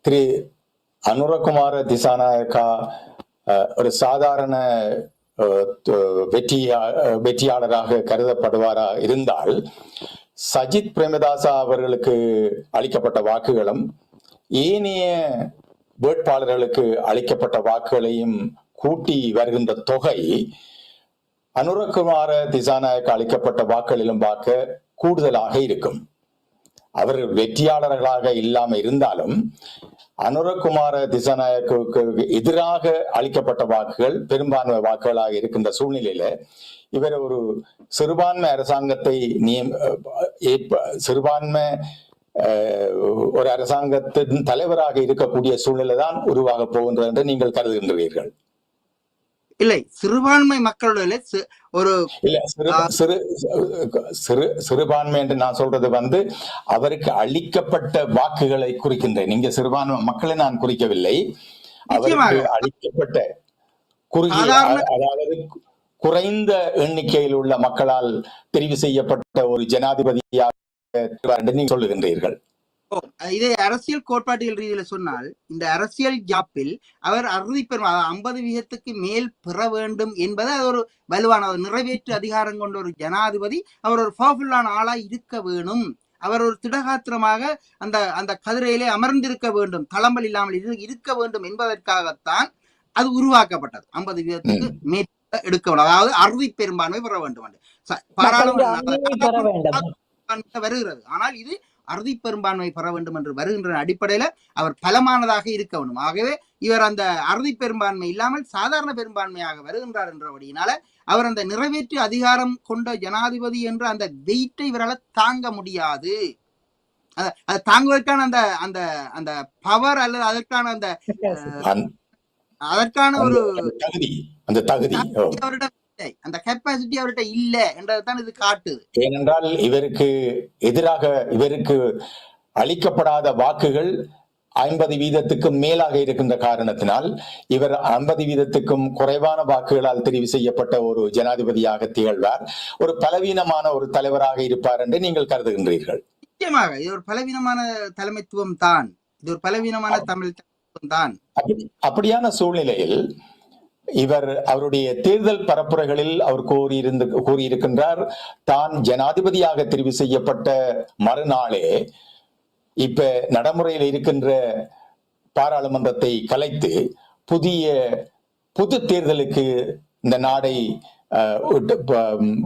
திரு அனுரகுமார திசாநாயக்கா ஒரு சாதாரண வெற்றியாளராக கருதப்படுவாரா இருந்தால் சஜித் பிரேமதாசா அவர்களுக்கு அளிக்கப்பட்ட வாக்குகளும் ஏனைய வேட்பாளர்களுக்கு அளிக்கப்பட்ட வாக்குகளையும் கூட்டி வருகின்ற தொகை அனுரகுமார திசாநாயக்கா அளிக்கப்பட்ட வாக்குகளிலும் பார்க்க கூடுதலாக இருக்கும். அவர் வெற்றியாளர்களாக இல்லாம இருந்தாலும் அனுரகுமார திசாநாயக்கு எதிராக அளிக்கப்பட்ட வாக்குகள் பெரும்பான்மை வாக்குகளாக இருக்கின்ற சூழ்நிலையில இவர் ஒரு சிறுபான்மை அரசாங்கத்தை சிறுபான்மை ஒரு அரசாங்கத்தின் தலைவராக இருக்கக்கூடிய சூழ்நிலை தான் உருவாக போகின்றது என்று நீங்கள் கருதுகின்றீர்கள்? இல்லை, சிறுபான்மை மக்களுடைய ஒரு சிறுபான்மை என்று நான் சொல்றது அவருக்கு அளிக்கப்பட்ட வாக்குகளை குறிக்கின்றேன். நீங்க சிறுபான்மை மக்களை நான் குறிக்கவில்லை. அவருக்கு அளிக்கப்பட்ட அதாவது குறைந்த எண்ணிக்கையில் உள்ள மக்களால் தெரிவு செய்யப்பட்ட ஒரு ஜனாதிபதியாக நீங்க சொல்லுகின்றீர்கள். இதை அரசியல் கோட்பாட்டியல் ரீதியில சொன்னால் இந்த அரசியல் ஜாப்பில் அவர் 50% மேல் பெற வேண்டும் என்பது அது ஒரு வலுவான நிறைவேற்று அதிகாரம் கொண்ட ஒரு ஜனாதிபதி. அவர் ஒரு பவர்ஃபுல்லான ஆளா இருக்க வேணும். அவர் ஒரு திடகாத்திரமாக அந்த கதிரையிலே அமர்ந்திருக்க வேண்டும், தளம்பல் இல்லாமல் இருக்க வேண்டும் என்பதற்காகத்தான் அது உருவாக்கப்பட்டது. 50% மேல் எடுக்க வேண்டும், அதாவது அறுதி பெரும்பான்மை பெற வேண்டும். பாராளுமன்ற வருகிறது, ஆனால் இது அறுதி பெரும்பான்மை பெற வேண்டும் என்று வருகின்ற அடிப்படையில அவர் பலமானதாக இருக்க வேண்டும். ஆகவே இவர் அந்த அறுதி பெரும்பான்மை இல்லாமல் சாதாரண பெரும்பான்மையாக வருகின்றார் என்றபடியினால அவர் அந்த நிறைவேற்று அதிகாரம் கொண்ட ஜனாதிபதி என்ற அந்த வெயிட்டை இவரால் தாங்க முடியாது. அதை தாங்குவதற்கான அந்த அந்த பவர் அல்லது அதற்கான ஒரு தகுதி அவரிடம் அந்த கெப்பாசிட்டி அவர்கிட்ட இல்ல என்றதுதான் இது காட்டுது. ஏனென்றால் இவருக்கு எதிராக இவருக்கு அளிக்கப்படாத வாக்குகள் 50% மேலாக இருக்கின்ற காரணத்தினால் இவர் 50% குறைவான வாக்குகளால் தெரிவு செய்யப்பட்ட ஒரு ஜனாதிபதியாக திகழ்வார். ஒரு பலவீனமான ஒரு தலைவராக இருப்பார் என்று நீங்கள் கருதுகின்றீர்கள்? நிச்சயமாக இது ஒரு பலவீனமான தலைமைத்துவம் தான். இது ஒரு பலவீனமான தமிழ் தலைமைத்துவம் தான். அப்படியான சூழ்நிலையில் இவர் அவருடைய தேர்தல் பரப்புரைகளில் அவர் கூறியிருக்கின்றார், தான் ஜனாதிபதியாக தெரிவு செய்யப்பட்ட மறுநாளே இப்ப நடைமுறையில் இருக்கின்ற பாராளுமன்றத்தை கலைத்து புது தேர்தலுக்கு இந்த நாடை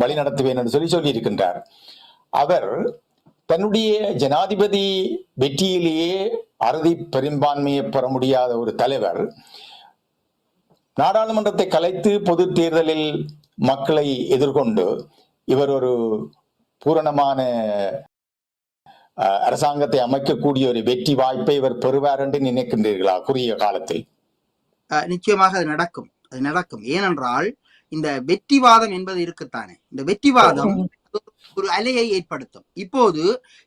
வழிநடத்துவேன் என்று சொல்லியிருக்கின்றார். அவர் தன்னுடைய ஜனாதிபதி வெற்றியிலேயே அறுதி பெரும்பான்மையை பெற முடியாத ஒரு தலைவர் நாடாளுமன்றத்தை கலைத்து பொது தேர்தலில் மக்களை எதிர்கொண்டு இவர் ஒரு பூரணமான அரசாங்கத்தை அமைக்கக்கூடிய ஒரு வெற்றி வாய்ப்பை இவர் பெறுவார் என்று நினைக்கின்றீர்களா குறுகிய காலத்தில்? நிச்சயமாக அது நடக்கும். ஏனென்றால் இந்த வெற்றிவாதம் என்பது இருக்குத்தானே, இந்த வெற்றிவாதம் ஒரு அலையை ஏற்படுத்தும். இப்போது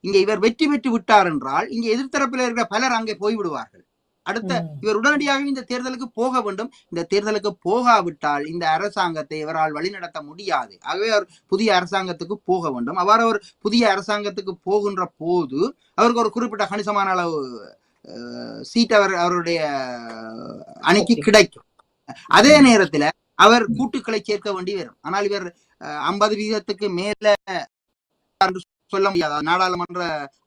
இங்க இவர் வெற்றி பெற்று விட்டார் என்றால் இங்க எதிர்த்தரப்பில் இருக்கிற பலர் அங்கே போய்விடுவார்கள். அடுத்த இவர் உடனடியாக இந்த தேர்தலுக்கு போக வேண்டும். இந்த தேர்தலுக்கு போகாவிட்டால் இந்த அரசாங்கத்தை இவரால் வழிநடத்த முடியாது. ஆகவே அவர் புதிய அரசாங்கத்துக்கு போக வேண்டும். அவ்வாறு அவர் புதிய அரசாங்கத்துக்கு போகின்ற போது அவருக்கு ஒரு குறிப்பிட்ட கணிசமான அளவு சீட் அவருடைய அணிக்கு கிடைக்கும். அதே நேரத்துல அவர் கூட்டுக்களை சேர்க்க வேண்டி வரும். ஆனால் இவர் 50% மேல சொல்ல முடியாது. நாடாளுமன்ற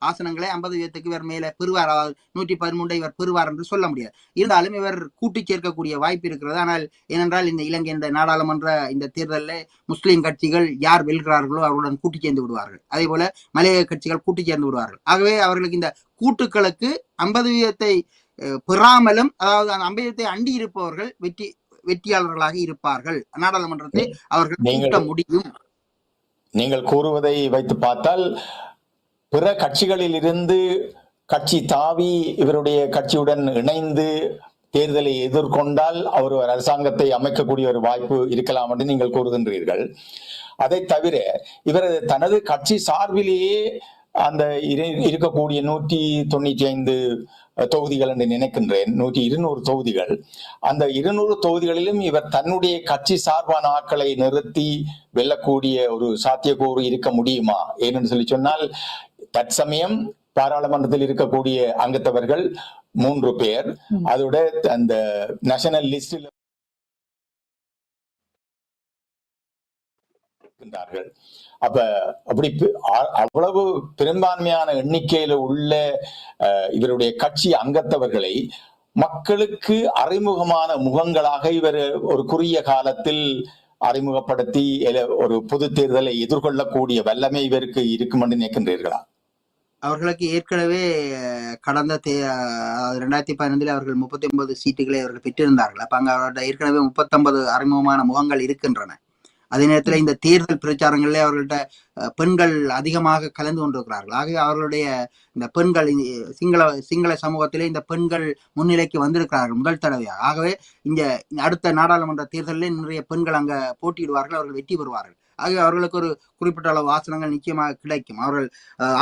ஆசனங்களை 50% இவர் மேல பெறுவார், அதாவது 113 இவர் பெறுவார் என்று சொல்ல முடியாது. இருந்தாலும் இவர் கூட்டி சேர்க்கக்கூடிய வாய்ப்பு இருக்கிறது. ஆனால் ஏனென்றால் இந்த இலங்கை இந்த நாடாளுமன்ற இந்த தேர்தலில் முஸ்லீம் கட்சிகள் யார் வெல்கிறார்களோ அவர்களுடன் கூட்டி சேர்ந்து விடுவார்கள். அதே போல மலையக கட்சிகள் கூட்டி சேர்ந்து விடுவார்கள். ஆகவே அவர்களுக்கு இந்த கூட்டுக்களுக்கு 50% பெறாமலும், அதாவது அந்த 50% அண்டி இருப்பவர்கள் வெற்றியாளர்களாக இருப்பார்கள். நாடாளுமன்றத்தை அவர்கள் கூட்ட முடியும். நீங்கள் கூறுவதை வைத்து பார்த்தால் பிற கட்சிகளில் இருந்து கட்சி தாவி இவருடைய கட்சியுடன் இணைந்து தேர்தலை எதிர்கொண்டால் அவர் ஒரு அரசாங்கத்தை அமைக்கக்கூடிய ஒரு வாய்ப்பு இருக்கலாம் என்று நீங்கள் கூறுகின்றீர்கள். அதை தவிர இவர் தனது கட்சி சார்பிலேயே அந்த இருக்கக்கூடிய 195 தொகுதிகள் என்று நினைக்கின்றேன், 200 தொகுதிகள், அந்த 200 தொகுதிகளிலும் இவர் தன்னுடைய கட்சி சார்பான ஆட்களை நிறுத்தி வெல்லக்கூடிய ஒரு சாத்தியக்கூறு இருக்க முடியுமா? ஏனென்று சொல்லி சொன்னால் தற்சமயம் பாராளுமன்றத்தில் இருக்கக்கூடிய அங்கத்தவர்கள் 3 பேர், அதோட அந்த நேஷனல் லிஸ்டில் இருக்கின்றார்கள். அப்படி அவ்வளவு பெரும்பான்மையான எண்ணிக்கையில உள்ள இவருடைய கட்சி அங்கத்தவர்களை மக்களுக்கு அறிமுகமான முகங்களாக இவர் ஒரு குறுகிய காலத்தில் அறிமுகப்படுத்தி ஒரு பொது தேர்தலை எதிர்கொள்ளக்கூடிய வல்லமை இவருக்கு இருக்கும் என்று நினைக்கின்றீர்களா? அவர்களுக்கு ஏற்கனவே கடந்த 2015 அவர்கள் 39 சீட்டுகளை அவர்கள் பெற்றிருந்தார்கள். அப்ப அங்க அவர்கள்ட்ட ஏற்கனவே 39 அறிமுகமான முகங்கள் இருக்கின்றன. அதே நேரத்தில் இந்த தேர்தல் பிரச்சாரங்களிலே அவர்கள்ட்ட பெண்கள் அதிகமாக கலந்து கொண்டிருக்கிறார்கள். ஆகவே அவர்களுடைய இந்த பெண்கள் சிங்கள சமூகத்திலே இந்த பெண்கள் முன்னிலைக்கு வந்திருக்கிறார்கள் முதல் தடவையாக. ஆகவே இந்த அடுத்த நாடாளுமன்ற தேர்தலிலே நிறைய பெண்கள் அங்க போட்டியிடுவார்கள், அவர்கள் வெற்றி பெறுவார்கள். ஆகவே அவர்களுக்கு ஒரு குறிப்பிட்ட அளவு ஆசனங்கள் நிச்சயமாக கிடைக்கும். அவர்கள்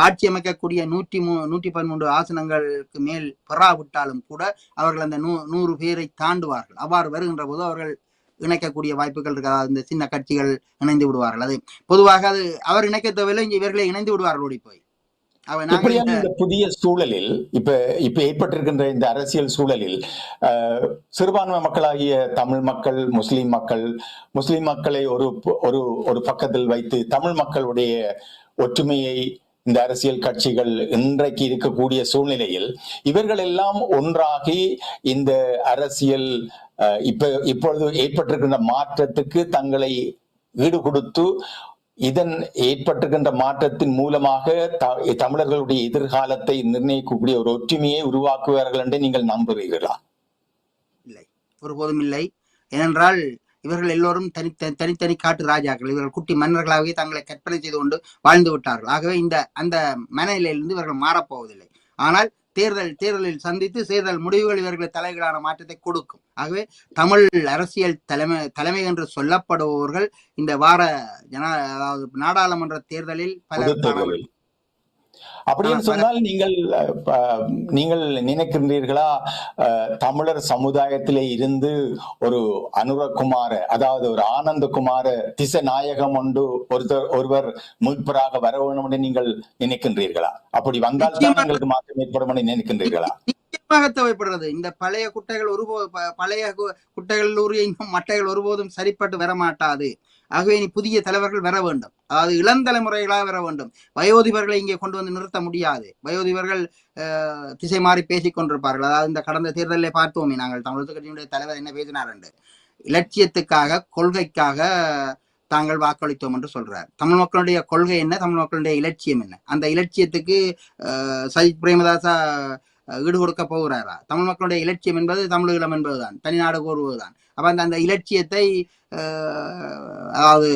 ஆட்சி அமைக்கக்கூடிய 113 ஆசனங்களுக்கு மேல் பெறாவிட்டாலும் கூட அவர்கள் அந்த 100 பேரை தாண்டுவார்கள். அவ்வாறு வருகின்ற போது அவர்கள் இணைக்கக்கூடிய வாய்ப்புகள் இருக்காது. இந்த சின்ன கட்சிகள் இணைந்து விடுவார்கள். அது பொதுவாக அது அவர் இணைக்க தேவையில்லை, இவர்களை இணைந்து விடுவார்கள் ஓடி போய். இந்த புதிய சூழலில் இப்ப ஏற்பட்டிருக்கின்ற இந்த அரசியல் சூழலில் சிறுபான்மை மக்களாகிய தமிழ் மக்கள், முஸ்லிம் மக்களை ஒரு பக்கத்தில் வைத்து தமிழ் மக்களுடைய ஒற்றுமையை இந்த அரசியல் கட்சிகள் இன்றைக்கு இருக்கக்கூடிய சூழ்நிலையில் இவர்கள் எல்லாம் ஒன்றாகி இந்த அரசியல் இப்பொழுது ஏற்பட்டிருக்கின்ற மாற்றத்துக்கு தங்களை ஈடு கொடுத்து இதன் ஏற்பட்டிருக்கின்ற மாற்றத்தின் மூலமாக தமிழர்களுடைய எதிர்காலத்தை நிர்ணயிக்கக்கூடிய ஒரு ஒற்றுமையை உருவாக்குவார்கள் என்று நீங்கள் நம்புகிறீர்களா? இல்லை, ஒருபோதும் இல்லை. ஏனென்றால் இவர்கள் எல்லோரும் தனித்தனி காட்டு ராஜாக்கள். இவர்கள் குட்டி மன்னர்களாகவே தங்களை கற்பனை செய்து கொண்டு வாழ்ந்து விட்டார்கள். ஆகவே அந்த மனநிலையிலிருந்து இவர்கள் மாறப்போவதில்லை. ஆனால் தேர்தலில் சந்தித்து தேர்தல் முடிவுகள் இவர்கள் தலைகளான மாற்றத்தை கொடுக்கும். ஆகவே தமிழ் அரசியல் தலைமை என்று சொல்லப்படுபவர்கள் இந்த அதாவது நாடாளுமன்ற தேர்தலில் அப்படின்னு சொன்னால் நீங்கள் நினைக்கின்றீர்களா தமிழர் சமுதாயத்திலே இருந்து ஒரு அனுரகுமார, அதாவது ஒரு ஆனந்தகுமார திசநாயகம் ஒருவர் மீட்பராக வர வேண்டும் என்று நீங்கள் நினைக்கின்றீர்களா? அப்படி வந்தால் தான் எங்களுக்கு மாற்றம் ஏற்படும் என்று நினைக்கின்றீர்களா? நிச்சயமாக தேவைப்படுறது. இந்த பழைய குட்டைகள் மட்டைகள் ஒருபோதும் சரிப்பட்டு வரமாட்டாது. ஆகவே இனி புதிய தலைவர்கள் வர வேண்டும், அதாவது இளந்தலைமுறைகளாக வர வேண்டும். வயோதிபர்களை இங்கே கொண்டு வந்து நிறுத்த முடியாது. வயோதிபர்கள் திசை மாறி பேசிக் கொண்டிருப்பார்கள். அதாவது இந்த கடந்த தேர்தலில் பார்த்தோமே நாங்கள் தமிழக கட்சியினுடைய தலைவர் என்ன பேசினார் என்று. இலட்சியத்துக்காக கொள்கைக்காக தாங்கள் வாக்களித்தோம் என்று சொல்றார். தமிழ் மக்களுடைய கொள்கை என்ன, தமிழ் மக்களுடைய இலட்சியம் என்ன? அந்த இலட்சியத்துக்கு சஜித் பிரேமதாசா ஈடு கொடுக்க போகிறாரா? தமிழ் மக்களுடைய இலட்சியம் என்பது தமிழீழம் என்பதுதான், தனிநாடு கோருவதுதான். அப்ப அந்த இலட்சியத்தை அதாவது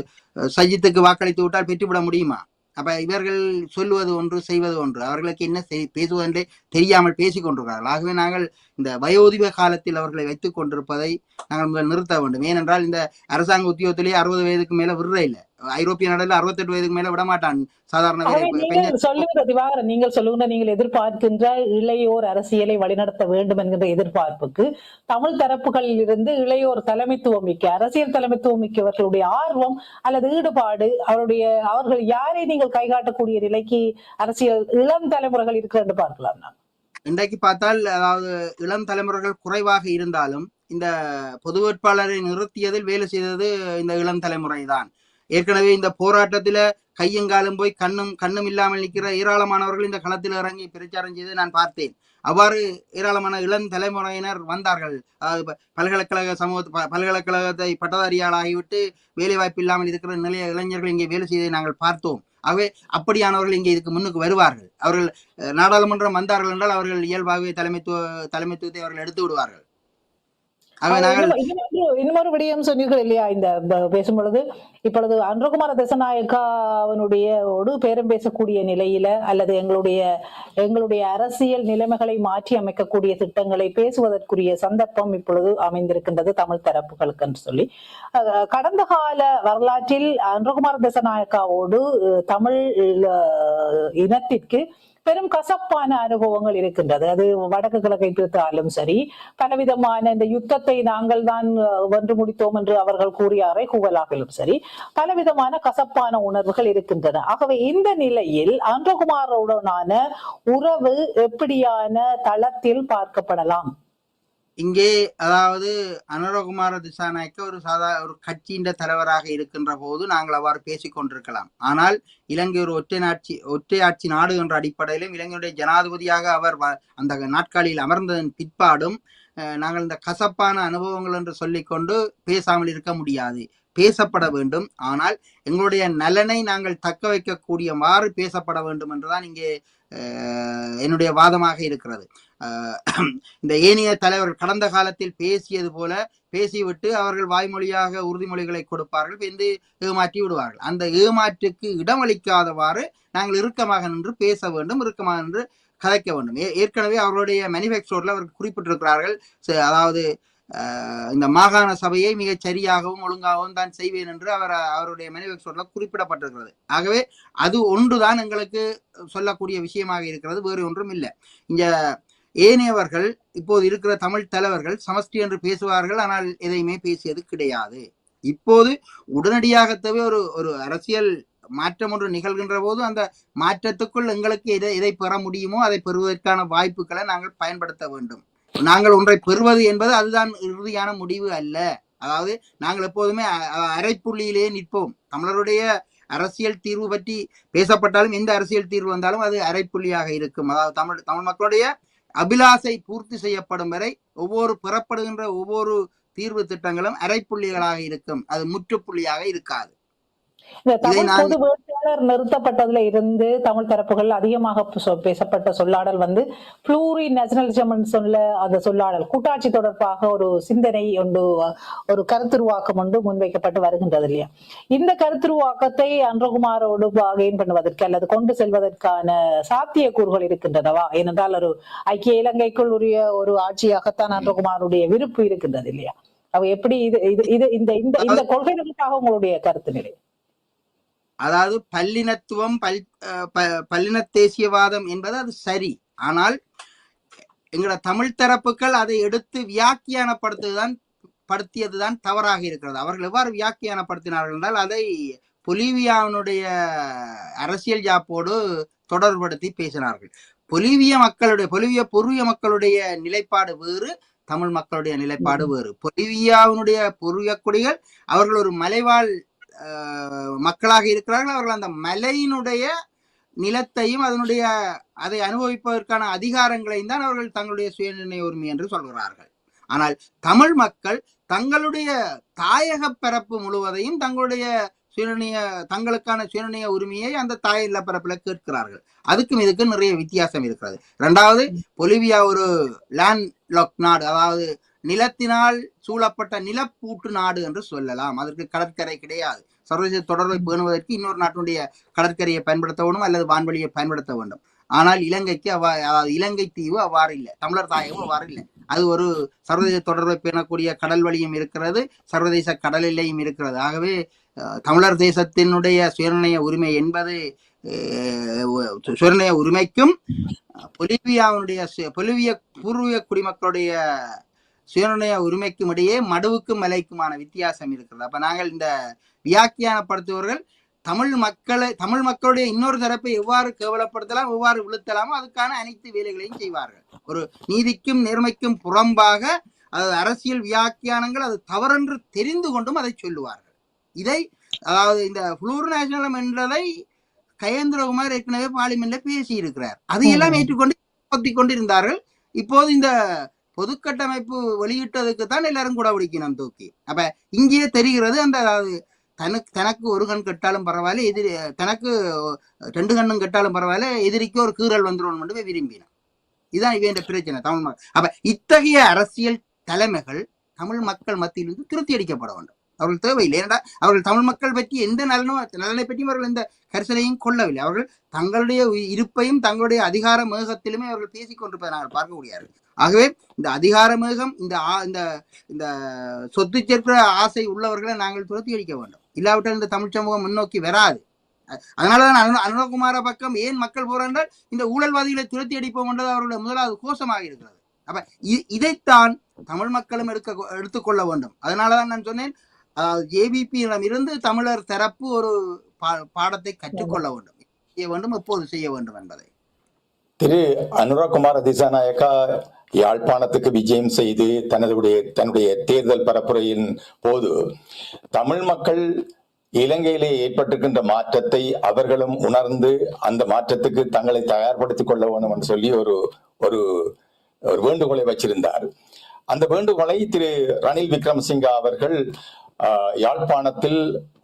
சஜித்துக்கு வாக்களித்து விட்டால் பெற்றுவிட முடியுமா? அப்ப இவர்கள் சொல்லுவது ஒன்று, செய்வது ஒன்று. அவர்களுக்கு என்ன பேசுவதென்றே தெரியாமல் பேசிக் கொண்டிருக்கிறார்கள். ஆகவே நாங்கள் இந்த வயோதிப காலத்தில் அவர்களை வைத்துக் கொண்டிருப்பதை நாங்கள் முதல் நிறுத்த வேண்டும். ஏனென்றால் இந்த அரசாங்க உத்தியோகத்திலேயே 60 வயதுக்கு மேல விடுற இல்லை. ஐரோப்பிய நாடுல 68 வயதுக்கு மேல விடமாட்டான் சாதாரண திவாகரன். நீங்கள் சொல்லுகின்ற, நீங்கள் எதிர்பார்க்கின்ற இளையோர் அரசியலை வழிநடத்த வேண்டும் என்கின்ற எதிர்பார்ப்புக்கு தமிழ் தரப்புகளில் இருந்து இளையோர் தலைமைத்துவம் மிக்க, அரசியல் தலைமைத்துவம் மிக்கவர்களுடைய ஆர்வம் அல்லது ஈடுபாடு, அவர்கள் யாரை நீங்கள் கைகாட்டக்கூடிய நிலைக்கு அரசியல் இளம் தலைமுறைகள் இருக்கிறது பார்க்கலாம். நான் இன்றைக்கு பார்த்தால், அதாவது இளம் தலைமுறைகள் குறைவாக இருந்தாலும் இந்த பொது வேட்பாளரை நிறுத்தியதில் வேலை செய்தது இந்த இளம் தலைமுறை தான். ஏற்கனவே இந்த போராட்டத்தில கையங்காலும் போய் கண்ணும் இல்லாமல் நிற்கிற ஏராளமானவர்கள் இந்த களத்தில் இறங்கி பிரச்சாரம் செய்து நான் பார்த்தேன். அவ்வாறு ஏராளமான இளம் தலைமுறையினர் வந்தார்கள். அதாவது பல்கலைக்கழகத்தை பட்டதாரியால் ஆகிவிட்டு வேலை வாய்ப்பு இல்லாமல் இருக்கிற நிலைய இளைஞர்கள் இங்கே வேலை செய்வதை நாங்கள் பார்த்தோம். ஆகவே அப்படியானவர்கள் இங்கே இதுக்கு முன்னுக்கு வருவார்கள். அவர்கள் நாடாளுமன்றம் வந்தார்கள் என்றால் அவர்கள் இயல்பாகவே தலைமைத்துவத்தை அவர்கள் எடுத்து விடுவார்கள். இன்னொரு விடயம் சொன்னீர்கள் இல்லையா, இந்த பேசும்பொழுது இப்பொழுது அன்றகுமார திசாநாயக்காவினுடைய பேரம் பேசக்கூடிய நிலையில அல்லது எங்களுடைய அரசியல் நிலைமைகளை மாற்றி அமைக்கக்கூடிய திட்டங்களை பேசுவதற்குரிய சந்தர்ப்பம் இப்பொழுது அமைந்திருக்கின்றது தமிழ் தரப்புகளுக்கு என்று சொல்லி, கடந்த கால வரலாற்றில் அன்றகுமார திசாநாயக்காவோடு தமிழ் இனத்திற்கு பெரும் கசப்பான அனுபவங்கள் இருக்கின்றது. அது வடக்கு கிழக்கை பிரித்தாலும் சரி, பலவிதமான இந்த யுத்தத்தை நாங்கள் தான் வென்று முடித்தோம் என்று அவர்கள் கூறிய அறைகூவலாகிலும் சரி, பலவிதமான கசப்பான உணர்வுகள் இருக்கின்றன. ஆகவே இந்த நிலையில் அன்றகுமாருடனான உறவு எப்படியான தளத்தில் பார்க்கப்படலாம்? இங்கே அதாவது அனுரகுமார திசாநாயக்க ஒரு கட்சியின் தலைவராக இருக்கின்ற போது நாங்கள் அவ்வாறு பேசிக் கொண்டிருக்கலாம். ஆனால் இலங்கை ஒரு ஒற்றையாட்சி நாடு என்ற அடிப்படையிலும் இலங்கையுடைய ஜனாதிபதியாக அவர் அந்த நாட்காலியில் அமர்ந்ததன் பிற்பாடும் நாங்கள் இந்த கசப்பான அனுபவங்கள் என்று சொல்லிக்கொண்டு பேசாமல் இருக்க முடியாது. பேசப்பட வேண்டும். ஆனால் எங்களுடைய நலனை நாங்கள் தக்க வைக்கக்கூடியவாறு பேசப்பட வேண்டும் என்றுதான் இங்கே என்னுடைய வாதமாக இருக்கிறது. இந்த ஏனைய தலைவர்கள் கடந்த காலத்தில் பேசியது போல பேசிவிட்டு அவர்கள் வாய்மொழியாக உறுதிமொழிகளை கொடுப்பார்கள், வந்து ஏமாற்றி விடுவார்கள். அந்த ஏமாற்றுக்கு இடமளிக்காதவாறு நாங்கள் இறுக்கமாக நின்று பேச வேண்டும், இறுக்கமாக நின்று கதைக்க வேண்டும். ஏற்கனவே அவர்களுடைய மேனிஃபெஸ்டோல அவர்கள் குறிப்பிட்டிருக்கிறார்கள், அதாவது இந்த மாகாண சபையை மிகச் சரியாகவும் ஒழுங்காகவும் தான் செய்வேன் என்று அவருடைய மேனிஃபெஸ்டோல குறிப்பிடப்பட்டிருக்கிறது. ஆகவே அது ஒன்றுதான் எங்களுக்கு சொல்லக்கூடிய விஷயமாக இருக்கிறது, வேறு ஒன்றும் இல்லை. இங்க ஏனையவர்கள் இப்போது இருக்கிற தமிழ் தலைவர்கள் சமஷ்டி என்று பேசுவார்கள், ஆனால் எதையுமே பேசியது கிடையாது. இப்போது உடனடியாகவே ஒரு அரசியல் மாற்றம் ஒன்று நிகழ்கின்ற போது அந்த மாற்றத்துக்குள் எங்களுக்கு எதை பெற முடியுமோ அதை பெறுவதற்கான வாய்ப்புகளை நாங்கள் பயன்படுத்த வேண்டும். நாங்கள் ஒன்றை பெறுவது என்பது அதுதான் இறுதியான முடிவு அல்ல. அதாவது நாங்கள் எப்போதுமே அரைப்புள்ளியிலேயே நிற்போம். தமிழருடைய அரசியல் தீர்வு பற்றி பேசப்பட்டாலும் எந்த அரசியல் தீர்வு வந்தாலும் அது அரைப்புள்ளியாக இருக்கும். அதாவது தமிழ் மக்களுடைய அபிலாசை பூர்த்தி செய்யப்படும் வரை பெறப்படுகின்ற ஒவ்வொரு தீர்வு திட்டங்களும் அரைப்புள்ளிகளாக இருக்கும், அது முற்றுப்புள்ளியாக இருக்காது. இந்த தமிழ் பொது வேட்பாளர் நிறுத்தப்பட்டதுல இருந்து தமிழ் தரப்புகள் அதிகமாக பேசப்பட்ட சொல்லாடல் புளூரி நேஷனலிசம் சொல்ல அந்த சொல்லாடல் கூட்டாட்சி தொடர்பாக ஒரு சிந்தனை ஒன்று, ஒரு கருத்துருவாக்கம் ஒன்று முன்வைக்கப்பட்டு வருகின்றது இல்லையா? இந்த கருத்துருவாக்கத்தை அன்றகுமாரோடு கெயின் பண்ணுவதற்கு அல்லது கொண்டு செல்வதற்கான சாத்தியக்கூறுகள் இருக்கின்றனவா? ஏனென்றால் ஒரு ஐக்கிய இலங்கைக்குள் உரிய ஒரு ஆட்சியாகத்தான் அன்றகுமாருடைய விருப்பு இருக்கின்றது இல்லையா? அவ எப்படி இந்த கொள்கைகளுக்காக உங்களுடைய கருத்து நிலை? அதாவது பல்லினத்துவம் பல்லின தேசியவாதம் என்பது அது சரி. ஆனால் எங்களோட தமிழ் தரப்புகள் அதை எடுத்து வியாக்கியானப்படுத்தியதுதான் தவறாக இருக்கிறது. அவர்கள் எவ்வாறு வியாக்கியானப்படுத்தினார்கள் என்றால் அதை பொலிவியாவினுடைய அரசியல் ஜாப்போடு தொடர்படுத்தி பேசினார்கள். பொலிவிய பூர்வீக மக்களுடைய நிலைப்பாடு வேறு, தமிழ் மக்களுடைய நிலைப்பாடு வேறு. பொலிவியாவினுடைய பூர்வீக குடிகள் அவர்கள் ஒரு மலைவாழ் மக்களாக இருக்கிறார்கள். அவர்கள் அந்த மலையினுடைய நிலத்தையும் அதனுடைய அதை அனுபவிப்பதற்கான அதிகாரங்களையும் தான் அவர்கள் தங்களுடைய சுயநிர்ணய உரிமை என்று சொல்கிறார்கள். ஆனால் தமிழ் மக்கள் தங்களுடைய தாயக பரப்பு முழுவதையும் தங்களுக்கான சுயநிர்ணய உரிமையை அந்த தாய நிலப்பரப்பில் கேட்கிறார்கள். அதுக்கும் இதுக்கும் நிறைய வித்தியாசம் இருக்கிறது. இரண்டாவது, பொலிவியா ஒரு லேண்ட் லாக் நாடு, அதாவது நிலத்தினால் சூழப்பட்ட நிலப்பூட்டு நாடு என்று சொல்லலாம். அதற்கு கடற்கரை கிடையாது. சர்வதேச தொடர்பை பேணுவதற்கு இன்னொரு நாட்டினுடைய கடற்கரையை பயன்படுத்த வேண்டும் அல்லது வான்வெளியை பயன்படுத்த வேண்டும். ஆனால் இலங்கைக்கு அதாவது இலங்கை தீவு அவ்வாறு இல்லை, தமிழர் தாயகம் அவ்வாறு இல்லை. அது ஒரு சர்வதேச தொடர்பை பேணக்கூடிய கடல் வழியும் இருக்கிறது, சர்வதேச கடல் எல்லையும் இருக்கிறது. ஆகவே தமிழர் தேசத்தினுடைய சுயநிர்ணய உரிமை என்பது சுயநிர்ணய உரிமைக்கும் பொலிவிய பூர்வீக குடிமக்களுடைய சுயநிர்ணய உரிமைக்கும் இடையே மடுவுக்கும் மலைக்குமான வித்தியாசம் இருக்கிறது. அப்ப நாங்கள் இந்த வியாக்கியானப்படுத்துவர்கள் தமிழ் மக்களுடைய இன்னொரு தரப்பை எவ்வாறு கேவலப்படுத்தலாம், எவ்வாறு விழுத்தலாமோ அதுக்கான அனைத்து வேலைகளையும் செய்வார்கள். ஒரு நீதிக்கும் நேர்மைக்கும் புறம்பாக அரசியல் வியாக்கியானங்கள் அது தவறென்று தெரிந்து கொண்டும் அதை சொல்லுவார்கள். அதாவது இந்த புளூர் நேஷனலம் என்றதை கயேந்திரகுமார் ஏற்கனவே பார்லிமெண்ட்ல பேசி இருக்கிறார். அதையெல்லாம் ஏற்றுக்கொண்டு கொண்டிருந்தார்கள். இப்போது இந்த பொதுக்கட்டமைப்பு வெளியிட்டதுக்கு தான் எல்லாரும் கூட பிடிக்கணும் தூக்கி. அப்ப இங்கேயே தெரிகிறது அந்த தனக்கு ஒரு கண் கெட்டாலும் பரவாயில்ல, தனக்கு 2 கண்ணும் கெட்டாலும் பரவாயில்ல, எதிரிக்கு ஒரு கீறல் வந்துடும் மட்டும் விரும்பினான். இதுதான் இவன் பிரச்சனை தமிழ் மக்கள். அப்ப இத்தகைய அரசியல் தலைமைகள் தமிழ் மக்கள் மத்தியிலிருந்து திருத்தி அடிக்கப்பட வேண்டும். அவர்கள் தேவையில்லை. ஏனென்றால் அவர்கள் தமிழ் மக்கள் பற்றி எந்த நலனை பற்றியும் அவர்கள் எந்த கரிசனையும் கொள்ளவில்லை. அவர்கள் தங்களுடைய இருப்பையும் தங்களுடைய அதிகார மேகத்திலுமே அவர்கள் பேசிக் கொண்டிருப்பதை நாங்கள் பார்க்க முடியாது. ஆகவே இந்த அதிகார மேகம், இந்த சொத்து சேர்க்கிற ஆசை உள்ளவர்களை நாங்கள் துரத்தி அடிக்க வேண்டும். இல்லாவிட்டால் இந்த தமிழ் சமூகம் முன்னோக்கி வராது. அதனாலதான் அனுரகுமார பக்கம் ஏன் மக்கள் போறார்கள், இந்த ஊழல்வாதிகளை துரத்தி அடிப்போம் என்றது அவருடைய முதலாவது கோஷமாக இருக்கிறது. அப்ப இதைத்தான் தமிழ் மக்களும் எடுத்துக்கொள்ள வேண்டும். அதனாலதான் நான் சொன்னேன், ஜேவிபியிடம் இருந்து தமிழர் தரப்பு ஒரு பாடத்தை கற்றுக்கொள்ள வேண்டும், செய்ய வேண்டும், எப்போது செய்ய வேண்டும் என்பதை. திரு அனுரகுமார திசாநாயக்கா யாழ்ப்பாணத்துக்கு விஜயம் செய்து தன்னுடைய தேர்தல் பரப்புரையின் போது தமிழ் மக்கள் இலங்கையிலே ஏற்பட்டிருக்கின்ற மாற்றத்தை அவர்களும் உணர்ந்து அந்த மாற்றத்துக்கு தங்களை தயார்படுத்திக் கொள்ள வேண்டும் என்று சொல்லி ஒரு வேண்டுகோளை வச்சிருந்தார். அந்த வேண்டுகோளை திரு ரணில் விக்ரமசிங்க அவர்கள் யாழ்ப்பாணத்தில்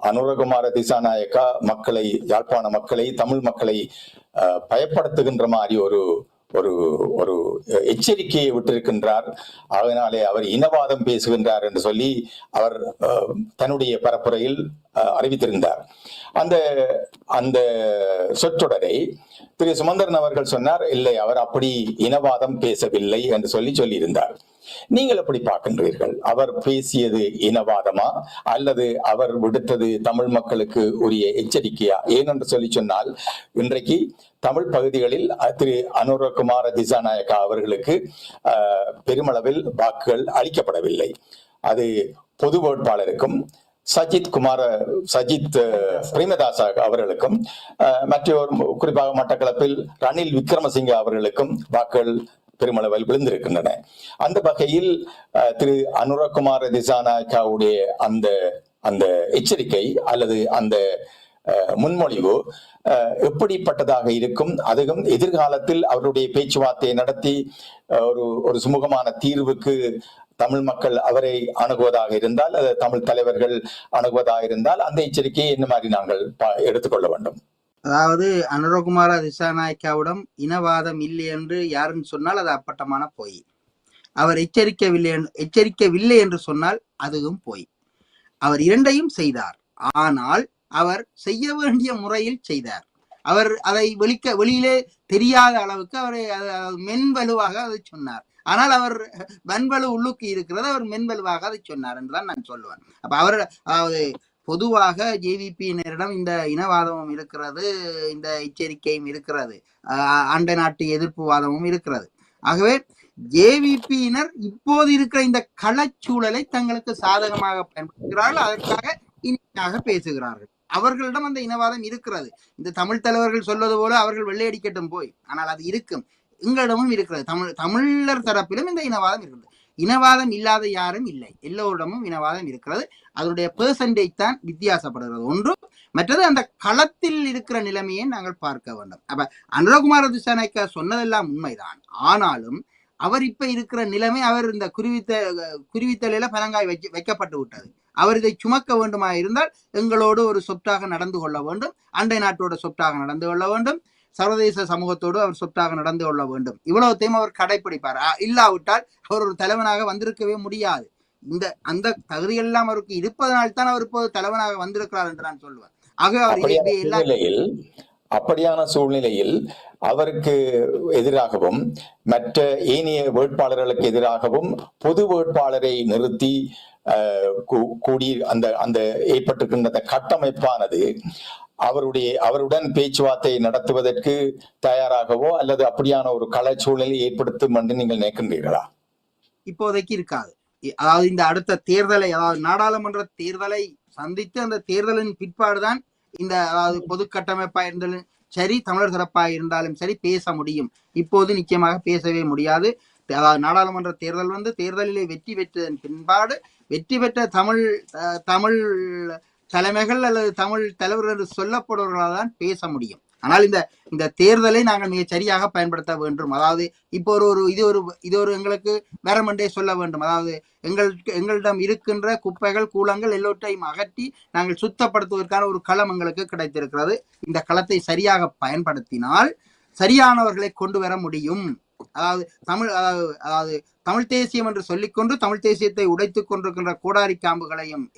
அனுரகுமார திசாநாயக்கா யாழ்ப்பாண மக்களை, தமிழ் மக்களை பயப்படுத்துகின்ற மாதிரி ஒரு எச்சரிக்கையை விட்டிருக்கின்றார். அதனாலே அவர் இனவாதம் பேசுகின்றார் என்று சொல்லி அவர் தன்னுடைய பரப்புரையில் அறிவித்திருந்தார். அந்த சொற்றொடரை திரு சுமந்திரன் அவர்கள் சொன்னார், இல்லை, அவர் அப்படி இனவாதம் பேசவில்லை என்று சொல்லியிருந்தார். நீங்கள் எப்படி பார்க்கின்றீர்கள்? அவர் பேசியது இனவாதமா அல்லது அவர் விடுத்தது தமிழ் மக்களுக்கு உரிய எச்சரிக்கையா? ஏனென்று சொன்னால் இன்றைக்கு தமிழ் பகுதிகளில் திரு அனுரகுமார திசாநாயக்கா அவர்களுக்கு பெருமளவில் வாக்குகள் அளிக்கப்படவில்லை. அது பொது வேட்பாளருக்கும் சஜித் பிரேமதாச அவர்களுக்கும் மற்றொரு குறிப்பாக மட்டக்களப்பில் ரணில் விக்ரமசிங்க அவர்களுக்கும் வாக்குகள் பெருமளவில் விழுந்திருக்கின்றன. அந்த வகையில் திரு அனுரகுமார திசாநாயக்காவுடைய அந்த எச்சரிக்கை அல்லது அந்த முன்மொழிவு எப்படிப்பட்டதாக இருக்கும்? அதுவும் எதிர்காலத்தில் அவருடைய பேச்சுவார்த்தையை நடத்தி ஒரு சுமூகமான தீர்வுக்கு தமிழ் மக்கள் அவரை அணுகுவதாக இருந்தால், தமிழ் தலைவர்கள் அணுகுவதாக இருந்தால், அந்த எச்சரிக்கையை என்ன மாதிரி நாங்கள் எடுத்துக்கொள்ள வேண்டும்? அதாவது அனுரகுமார திசாநாயக்காவிடம் இனவாதம் இல்லை என்று யாருன்னு சொன்னால் அது அப்பட்டமான பொய். அவர் எச்சரிக்கவில்லை என்று சொன்னால் அதுவும் பொய். அவர் இரண்டையும் செய்தார். ஆனால் அவர் செய்ய வேண்டிய முறையில் செய்தார். அவர் அதை வெளியிலே தெரியாத அளவுக்கு அவரை மென்வலுவாக அதை சொன்னார். ஆனால் அவர் வன்வலு உள்ளுக்கு இருக்கிறது, அவர் மென்வலுவாக அதை சொன்னார் என்றுதான் நான் சொல்லுவேன். அப்ப அவர் பொதுவாக ஜேவிபியினரிடம் இந்த இனவாதமும் இருக்கிறது, இந்த எச்சரிக்கையும் இருக்கிறது, அண்டை நாட்டு எதிர்ப்பு வாதமும் இருக்கிறது. ஆகவே ஜேவிபியினர் இப்போது இருக்கிற இந்த களச்சூழலை தங்களுக்கு சாதகமாக பயன்படுத்துகிறார்கள், அதற்காக இனிமையாக பேசுகிறார்கள். அவர்களிடம் அந்த இனவாதம் இருக்கிறது. இந்த தமிழ் தலைவர்கள் சொல்வது போல அவர்கள் வெள்ளையடிக்கட்டும் போய், ஆனால் அது இருக்கும், எங்களிடமும் இருக்கிறது. தமிழர் தரப்பிலும் இந்த இனவாதம் இருக்கிறது. இனவாதம் இல்லாத யாரும் இல்லை, எல்லோரிடமும் இனவாதம் இருக்கிறது. அதனுடைய பெர்சன்டேஜ் தான் வித்தியாசப்படுகிறது ஒன்று. மற்றது அந்த களத்தில் இருக்கிற நிலைமையை நாங்கள் பார்க்க வேண்டும். அப்ப அனுரகுமார திசாநாயக்கா சொன்னதெல்லாம் உண்மைதான். ஆனாலும் அவர் இப்ப இருக்கிற நிலைமை, அவர் இந்த குருவித்தலையில பனங்காய் வைக்கப்பட்டு விட்டது. அவர் இதை சுமக்க வேண்டுமா இருந்தால் எங்களோடு ஒரு சொப்டாக நடந்து கொள்ள வேண்டும், அண்டை நாட்டோட சொப்டாக நடந்து கொள்ள வேண்டும், சர்வதேச சமூகத்தோடு அவர் சொப்டாக நடந்து கொள்ள வேண்டும். இவ்வளவுத்தையும் அவர் கடைப்பிடிப்பார். இல்லாவிட்டால் அவர் ஒரு தலைவனாக வந்திருக்கவே முடியாது. அந்த தகுதியெல்லாம் அவருக்கு இருப்பதனால்தான் அவர் இப்போது தலைவனாக வந்திருக்கிறார் என்று நான் சொல்லுவேன். ஆக அவர் அப்படியான சூழ்நிலையில் அவருக்கு எதிராகவும் மற்ற ஏனைய வேட்பாளர்களுக்கு எதிராகவும் பொது வேட்பாளரை நிறுத்தி கூடி அந்த ஏற்பட்டிருக்கின்ற கட்டமைப்பானது அவருடன் பேச்சுவார்த்தை நடத்துவதற்கு தயாராகவோ அல்லது அப்படியான ஒரு கள சூழ்நிலை ஏற்படுத்தும் என்று நீங்கள் நினைக்கின்றீர்களா? இப்போதைக்கு இருக்காது. அதாவது இந்த அடுத்த தேர்தலை, அதாவது நாடாளுமன்ற தேர்தலை சந்தித்து அந்த தேர்தலின் பிற்பாடுதான் இந்த, அதாவது பொது கட்டமைப்பா இருந்தாலும் சரி, தமிழர் சிறப்பா இருந்தாலும் சரி பேச முடியும். இப்போது நிச்சயமாக பேசவே முடியாது. அதாவது நாடாளுமன்ற தேர்தல் தேர்தலிலே வெற்றி பெற்றதன் பின்பாடு வெற்றி பெற்ற தமிழ் தலைமைகள் அல்லது தமிழ் தலைவர்கள் என்று சொல்லப்படுவர்களால் தான் பேச முடியும். ஆனால் இந்த தேர்தலை நாங்கள் மிக சரியாக பயன்படுத்த வேண்டும். அதாவது இப்போ இது ஒரு எங்களுக்கு வேறமண்டே சொல்ல வேண்டும். அதாவது எங்களிடம் இருக்கின்ற குப்பைகள் கூலங்கள் எல்லோற்றையும் அகற்றி நாங்கள் சுத்தப்படுத்துவதற்கான ஒரு களம் எங்களுக்கு கிடைத்திருக்கிறது. இந்த களத்தை சரியாக பயன்படுத்தினால் சரியானவர்களை கொண்டு வர முடியும். அதாவது தமிழ் தேசியம் என்று சொல்லிக்கொண்டு தமிழ் தேசியத்தை உடைத்துக் கொண்டிருக்கின்ற கோடாரி காம்புகளையும்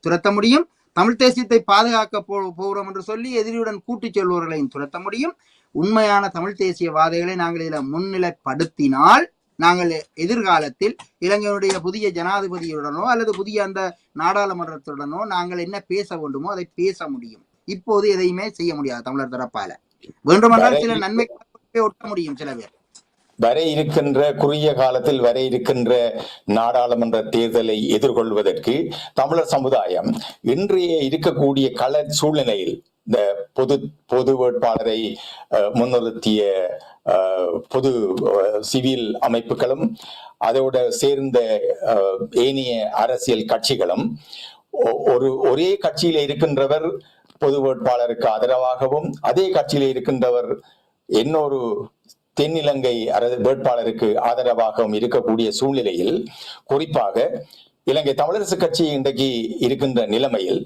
துரத்த முடியும். தமிழ் தேசியத்தை பாதுகாக்க போகிறோம் என்று சொல்லி எதிரியுடன் கூட்டிச் செல்வர்களையும் துரத்த முடியும். உண்மையான தமிழ் தேசியவாதிகளை நாங்கள் இதில் முன்னிலைப்படுத்தினால் நாங்கள் எதிர்காலத்தில் இலங்கையுடைய புதிய ஜனாதிபதியுடனோ அல்லது புதிய அந்த நாடாளுமன்றத்துடனோ நாங்கள் என்ன பேச வேண்டுமோ அதை பேச முடியும். இப்போது எதையுமே செய்ய முடியாது தமிழர் தரப்பால. வேண்டுமென்றால் சில நன்மை ஒட்ட முடியும். சில பேர் குறுகிய காலத்தில் வர இருக்கின்ற நாடாளுமன்ற தேர்தலை எதிர்கொள்வதற்கு தமிழர் சமுதாயம் இன்றைய இருக்கக்கூடிய கள சூழ்நிலையில் இந்த பொது வேட்பாளரை முன்னிறுத்திய பொது சிவில் அமைப்புகளும் அதோட சேர்ந்த ஏனைய அரசியல் கட்சிகளும் ஒரே கட்சியில இருக்கின்றவர் பொது வேட்பாளருக்கு ஆதரவாகவும் அதே கட்சியில இருக்கின்றவர் இன்னொரு தென்னிலங்கை வேட்பாளருக்கு ஆதரவாகவும் இருக்கக்கூடிய சூழ்நிலையில், குறிப்பாக இலங்கை தமிழரசு கட்சி இன்றைக்கு இருக்கின்ற நிலைமையில்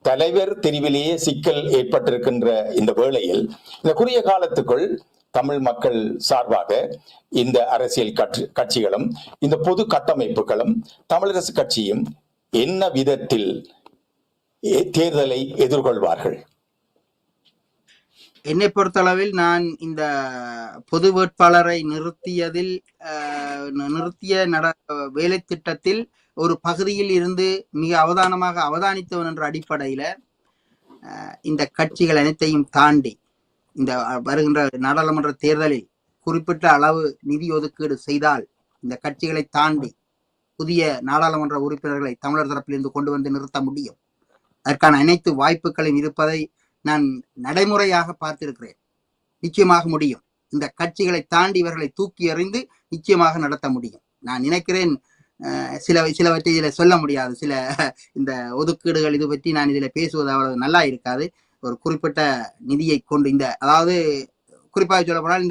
தலைவர் தெரிவிலேயே சிக்கல் ஏற்பட்டிருக்கின்ற இந்த வேளையில் இந்த குறுகிய காலத்துக்குள் தமிழ் மக்கள் சார்பாக இந்த அரசியல் கட்சிகளும் இந்த பொது கட்டமைப்புகளும் தமிழரசு கட்சியும் என்ன விதத்தில் தேர்தலை எதிர்கொள்வார்கள்? என்னை பொறுத்தளவில் நான் இந்த பொது வேட்பாளரை நிறுத்திய வேலை திட்டத்தில் ஒரு பகுதியில் இருந்து மிக அவதானித்தவன் என்ற அடிப்படையில இந்த கட்சிகள் அனைத்தையும் தாண்டி இந்த வருகின்ற நாடாளுமன்ற தேர்தலில் குறிப்பிட்ட அளவு நிதி ஒதுக்கீடு செய்தால் இந்த கட்சிகளை தாண்டி புதிய நாடாளுமன்ற உறுப்பினர்களை தமிழர் தரப்பிலிருந்து கொண்டு வந்து நிறுத்த முடியும். அதற்கான அனைத்து வாய்ப்புகளும் இருப்பதை நான் நடைமுறையாக பார்த்திருக்கிறேன். நிச்சயமாக முடியும். இந்த கட்சிகளை தாண்டி இவர்களை தூக்கி எறிந்து நிச்சயமாக நடத்த முடியும். நான் நினைக்கிறேன். சிலவற்றை இதில் சொல்ல முடியாது. இந்த ஒதுக்கீடுகள் இது பற்றி நான் இதில் பேசுவது அவ்வளவு நல்லா இருக்காது. ஒரு குறிப்பிட்ட நிதியை கொண்டு அதாவது குறிப்பாக சொல்ல போனால்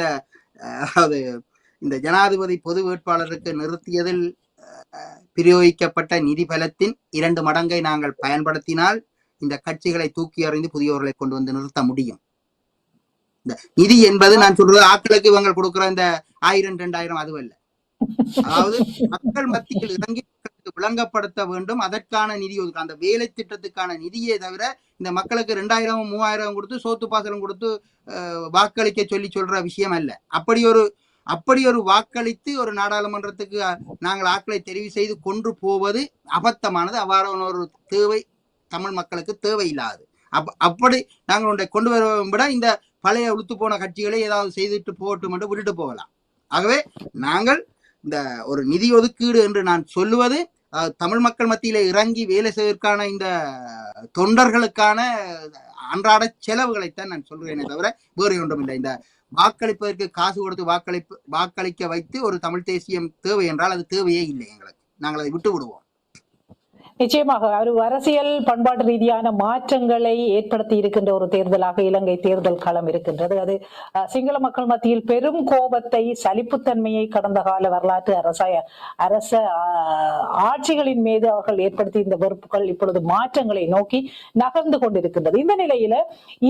இந்த ஜனாதிபதி பொது வேட்பாளருக்கு நிறுத்தியதில் பிரயோகிக்கப்பட்ட நிதி பலத்தின் 2 மடங்கை நாங்கள் பயன்படுத்தினால் இந்த கட்சிகளை தூக்கி அறிந்து புதியவர்களை கொண்டு வந்து நிறுத்த முடியும். இந்த நிதி என்பது நான் சொல்றது ஆட்களுக்கு இவங்க கொடுக்கிற இந்த 1000-2000 அதுவல்ல. அதாவது மக்கள் மத்தியில் இறங்கி விளங்கப்படுத்த வேண்டும். அதற்கான நிதி ஒதுக்க அந்த வேலை திட்டத்துக்கான நிதியை தவிர இந்த மக்களுக்கு 2000-3000 கொடுத்து சோத்து பாசலம் கொடுத்து வாக்களிக்க சொல்ற விஷயம் அல்ல. அப்படி ஒரு வாக்களித்து ஒரு நாடாளுமன்றத்துக்கு நாங்கள் ஆட்களை தெரிவு செய்து கொண்டு போவது அபத்தமானது. அவ்வாறான ஒரு தேவை தமிழ் மக்களுக்கு தேவையில்லாது. அப்படி நாங்கள் ஒன்றை கொண்டு வர விட இந்த பழைய உளுத்து போன கட்சிகளை ஏதாவது செய்துட்டு போகட்டும் என்று விட்டுட்டு போகலாம். ஆகவே நாங்கள் இந்த ஒரு நிதி ஒதுக்கீடு என்று நான் சொல்லுவது தமிழ் மக்கள் மத்தியில இறங்கி வேலை செய்வதற்கான இந்த தொண்டர்களுக்கான அன்றாட செலவுகளைத்தான் நான் சொல்கிறேனே தவிர வேறு ஒன்றும் இல்லை. இந்த வாக்களிப்பதற்கு காசு கொடுத்து வாக்களிக்க வைத்து ஒரு தமிழ் தேசியம் தேவை என்றால் அது தேவையே இல்லை எங்களுக்கு. நாங்கள் அதை விட்டு விடுவோம். நிச்சயமாக ஒரு அரசியல் பண்பாட்டு ரீதியான மாற்றங்களை ஏற்படுத்தி இருக்கின்ற ஒரு தேர்தலாக இலங்கை தேர்தல் களம் இருக்கின்றது. அது சிங்கள மக்கள் மத்தியில் பெரும் கோபத்தை, சலிப்புத்தன்மையை கடந்த கால வரலாற்று அரச ஆட்சிகளின் மீது அவர்கள் ஏற்படுத்தி இந்த வெறுப்புகள் இப்பொழுது மாற்றங்களை நோக்கி நகர்ந்து கொண்டிருக்கின்றது. இந்த நிலையில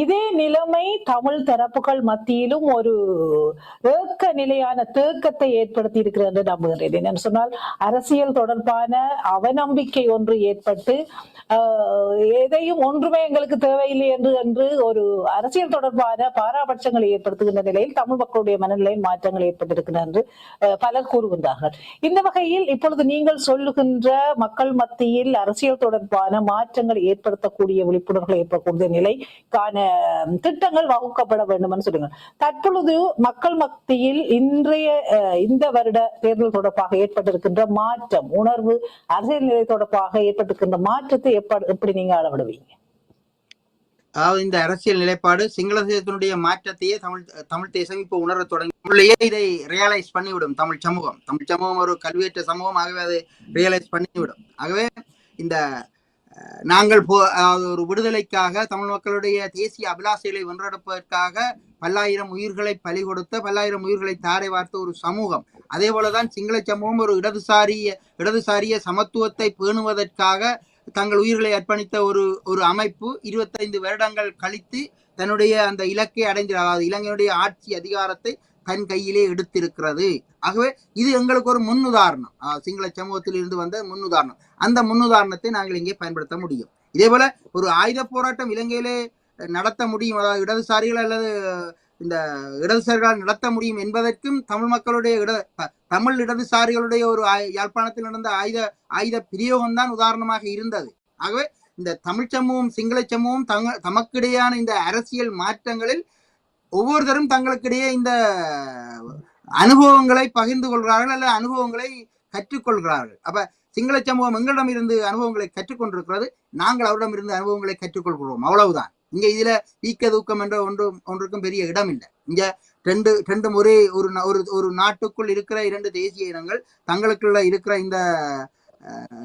இதே நிலைமை தமிழ் தரப்புகள் மத்தியிலும் ஒரு ஏக்க நிலையான தேக்கத்தை ஏற்படுத்தி இருக்கிறது என்று நம்புகிறேன். என்னென்னு சொன்னால் அரசியல் தொடர்பான அவநம்பிக்கை ஒன்று ஏற்பட்டு எதையும் ஒன்றுமே எங்களுக்கு தேவையில்லை என்று ஒரு அரசியல் தொடர்பான பாராபட்சங்களை ஏற்படுத்துகின்ற நிலையில் தமிழ் மக்களுடைய மனநிலையில் மாற்றங்கள் ஏற்பட்டிருக்கின்றன என்று பலர் கூறுகின்றார்கள். இந்த வகையில் இப்பொழுது நீங்கள் சொல்லுகின்ற மக்கள் மத்தியில் அரசியல் தொடர்பான மாற்றங்களை ஏற்படுத்தக்கூடிய விழிப்புணர்வுகளை ஏற்படக்கூடிய நிலைக்கான திட்டங்கள் வகுக்கப்பட வேண்டும் என்று சொல்லுங்கள். தற்பொழுது மக்கள் மத்தியில் இந்த வருட தேர்தல் தொடர்பாக ஏற்பட்டிருக்கின்ற மாற்றம், உணர்வு, அரசியல் நிலை தொடர்பாக ஏற்பட்டிருக்கின்ற மாற்றத்தை எப்படி நீங்க அளவிடுவீங்க? அதாவது இந்த அரசியல் நிலைப்பாடு சிங்கள தேசத்தினுடைய மாற்றத்தையே தமிழ் தேசம் இப்போ உணர தொடங்கி இதை ரியலைஸ் பண்ணிவிடும். தமிழ் சமூகம் ஒரு கல்வியற்ற சமூகம், ஆகவே அதை ரியலைஸ் பண்ணிவிடும். ஆகவே இந்த நாங்கள் ஒரு விடுதலைக்காக தமிழ் மக்களுடைய தேசிய அபிலாசைகளை வென்றெடுப்பதற்காக பல்லாயிரம் உயிர்களை பலி கொடுத்த, பல்லாயிரம் உயிர்களை தாரை வார்த்த ஒரு சமூகம். அதே போலதான் சிங்கள சமூகம் ஒரு இடதுசாரிய சமத்துவத்தை பேணுவதற்காக தங்கள் உயிர்களை அர்ப்பணித்த ஒரு அமைப்பு 25 வருடங்கள் கழித்து தன்னுடைய அந்த இலக்கை அடைந்திருக்கிறது. இலங்கையுடைய ஆட்சி அதிகாரத்தை தன் கையிலே எடுத்திருக்கிறது. ஆகவே இது எங்களுக்கு ஒரு முன்னுதாரணம், சிங்கள சமூகத்தில் இருந்து வந்த முன்னுதாரணம். அந்த முன்னுதாரணத்தை நாங்கள் இங்கே பயன்படுத்த முடியும். இதே போல ஒரு ஆயுத போராட்டம் இலங்கையிலே நடத்த முடியும், அதாவது இடதுசாரிகள் அல்லது இந்த இடதுசாரிகளால் நடத்த முடியும் என்பதற்கும் தமிழ் மக்களுடைய தமிழ் இடதுசாரிகளுடைய ஒரு யாழ்ப்பாணத்தில் நடந்த ஆயுத பிரயோகம் தான் உதாரணமாக இருந்தது. ஆகவே இந்த தமிழ் சமூகம் சிங்கள சமூகம் தமக்கிடையான இந்த அரசியல் மாற்றங்களில் ஒவ்வொருத்தரும் தங்களுக்கிடையே இந்த அனுபவங்களை பகிர்ந்து கொள்கிறார்கள் அல்லது அனுபவங்களை கற்றுக்கொள்கிறார்கள். அப்ப சிங்கள சமூகம் எங்களிடம் இருந்து அனுபவங்களை கற்றுக்கொண்டிருக்கிறது, நாங்கள் அவரிடம் இருந்து அனுபவங்களை கற்றுக்கொள்கிறோம், அவ்வளவுதான். இங்க இதுல ஈக்க தூக்கம் என்ற ஒன்றுக்கும் பெரிய இடம் இல்லை. இங்க ரெண்டு ஒரே ஒரு நாட்டுக்குள் இருக்கிற 2 தேசிய இனங்கள் தங்களுக்குள்ள இருக்கிற இந்த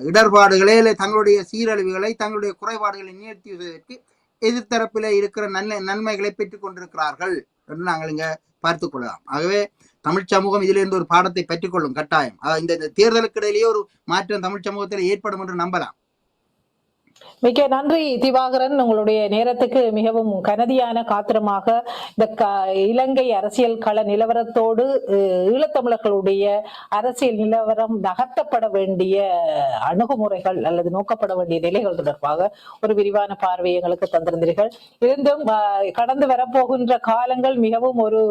இடர்பாடுகளை இல்லை தங்களுடைய சீரழிவுகளை தங்களுடைய குறைபாடுகளை நிவர்த்திவதற்கு எதிர்த்தரப்பில இருக்கிற நன்மைகளை பெற்றுக் கொண்டிருக்கிறார்கள் என்று நாங்கள் இங்க பார்த்து கொள்ளலாம். ஆகவே தமிழ் சமூகம் இதிலிருந்து ஒரு பாடத்தை பெற்றுக்கொள்ளும் கட்டாயம். இந்த தேர்தலுக்கு இடையிலேயே ஒரு மாற்றம் தமிழ் சமூகத்தில் ஏற்படும் என்று நம்பலாம். மிக்க நன்றி திவாகரன், உங்களுடைய நேரத்துக்கு மிகவும் கனதியான காத்திரமாக இந்த இலங்கை அரசியல் கள நிலவரத்தோடு ஈழத்தமிழர்களுடைய அரசியல் நிலவரம் நகர்த்தப்பட வேண்டிய அணுகுமுறைகள் அல்லது நோக்கப்பட வேண்டிய நிலைகள் தொடர்பாக ஒரு விரிவான பார்வையை எங்களுக்கு தந்திருந்தீர்கள். இருந்தும் கடந்து வரப்போகின்ற காலங்கள் மிகவும் ஒரு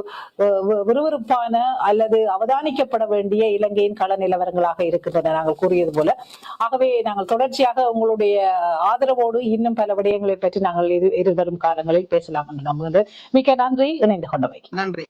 விறுவிறுப்பான அல்லது அவதானிக்கப்பட வேண்டிய இலங்கையின் கள நிலவரங்களாக இருக்கின்றன நாங்கள் கூறியது போல. ஆகவே நாங்கள் தொடர்ச்சியாக உங்களுடைய ஆதரவோடு இன்னும் பல விடயங்களை பற்றி நாங்கள் இருவரும் காலங்களில் பேசலாம் என்று நம்புகின்றேன். மிக்க நன்றி இணைந்து கொண்டவை. நன்றி.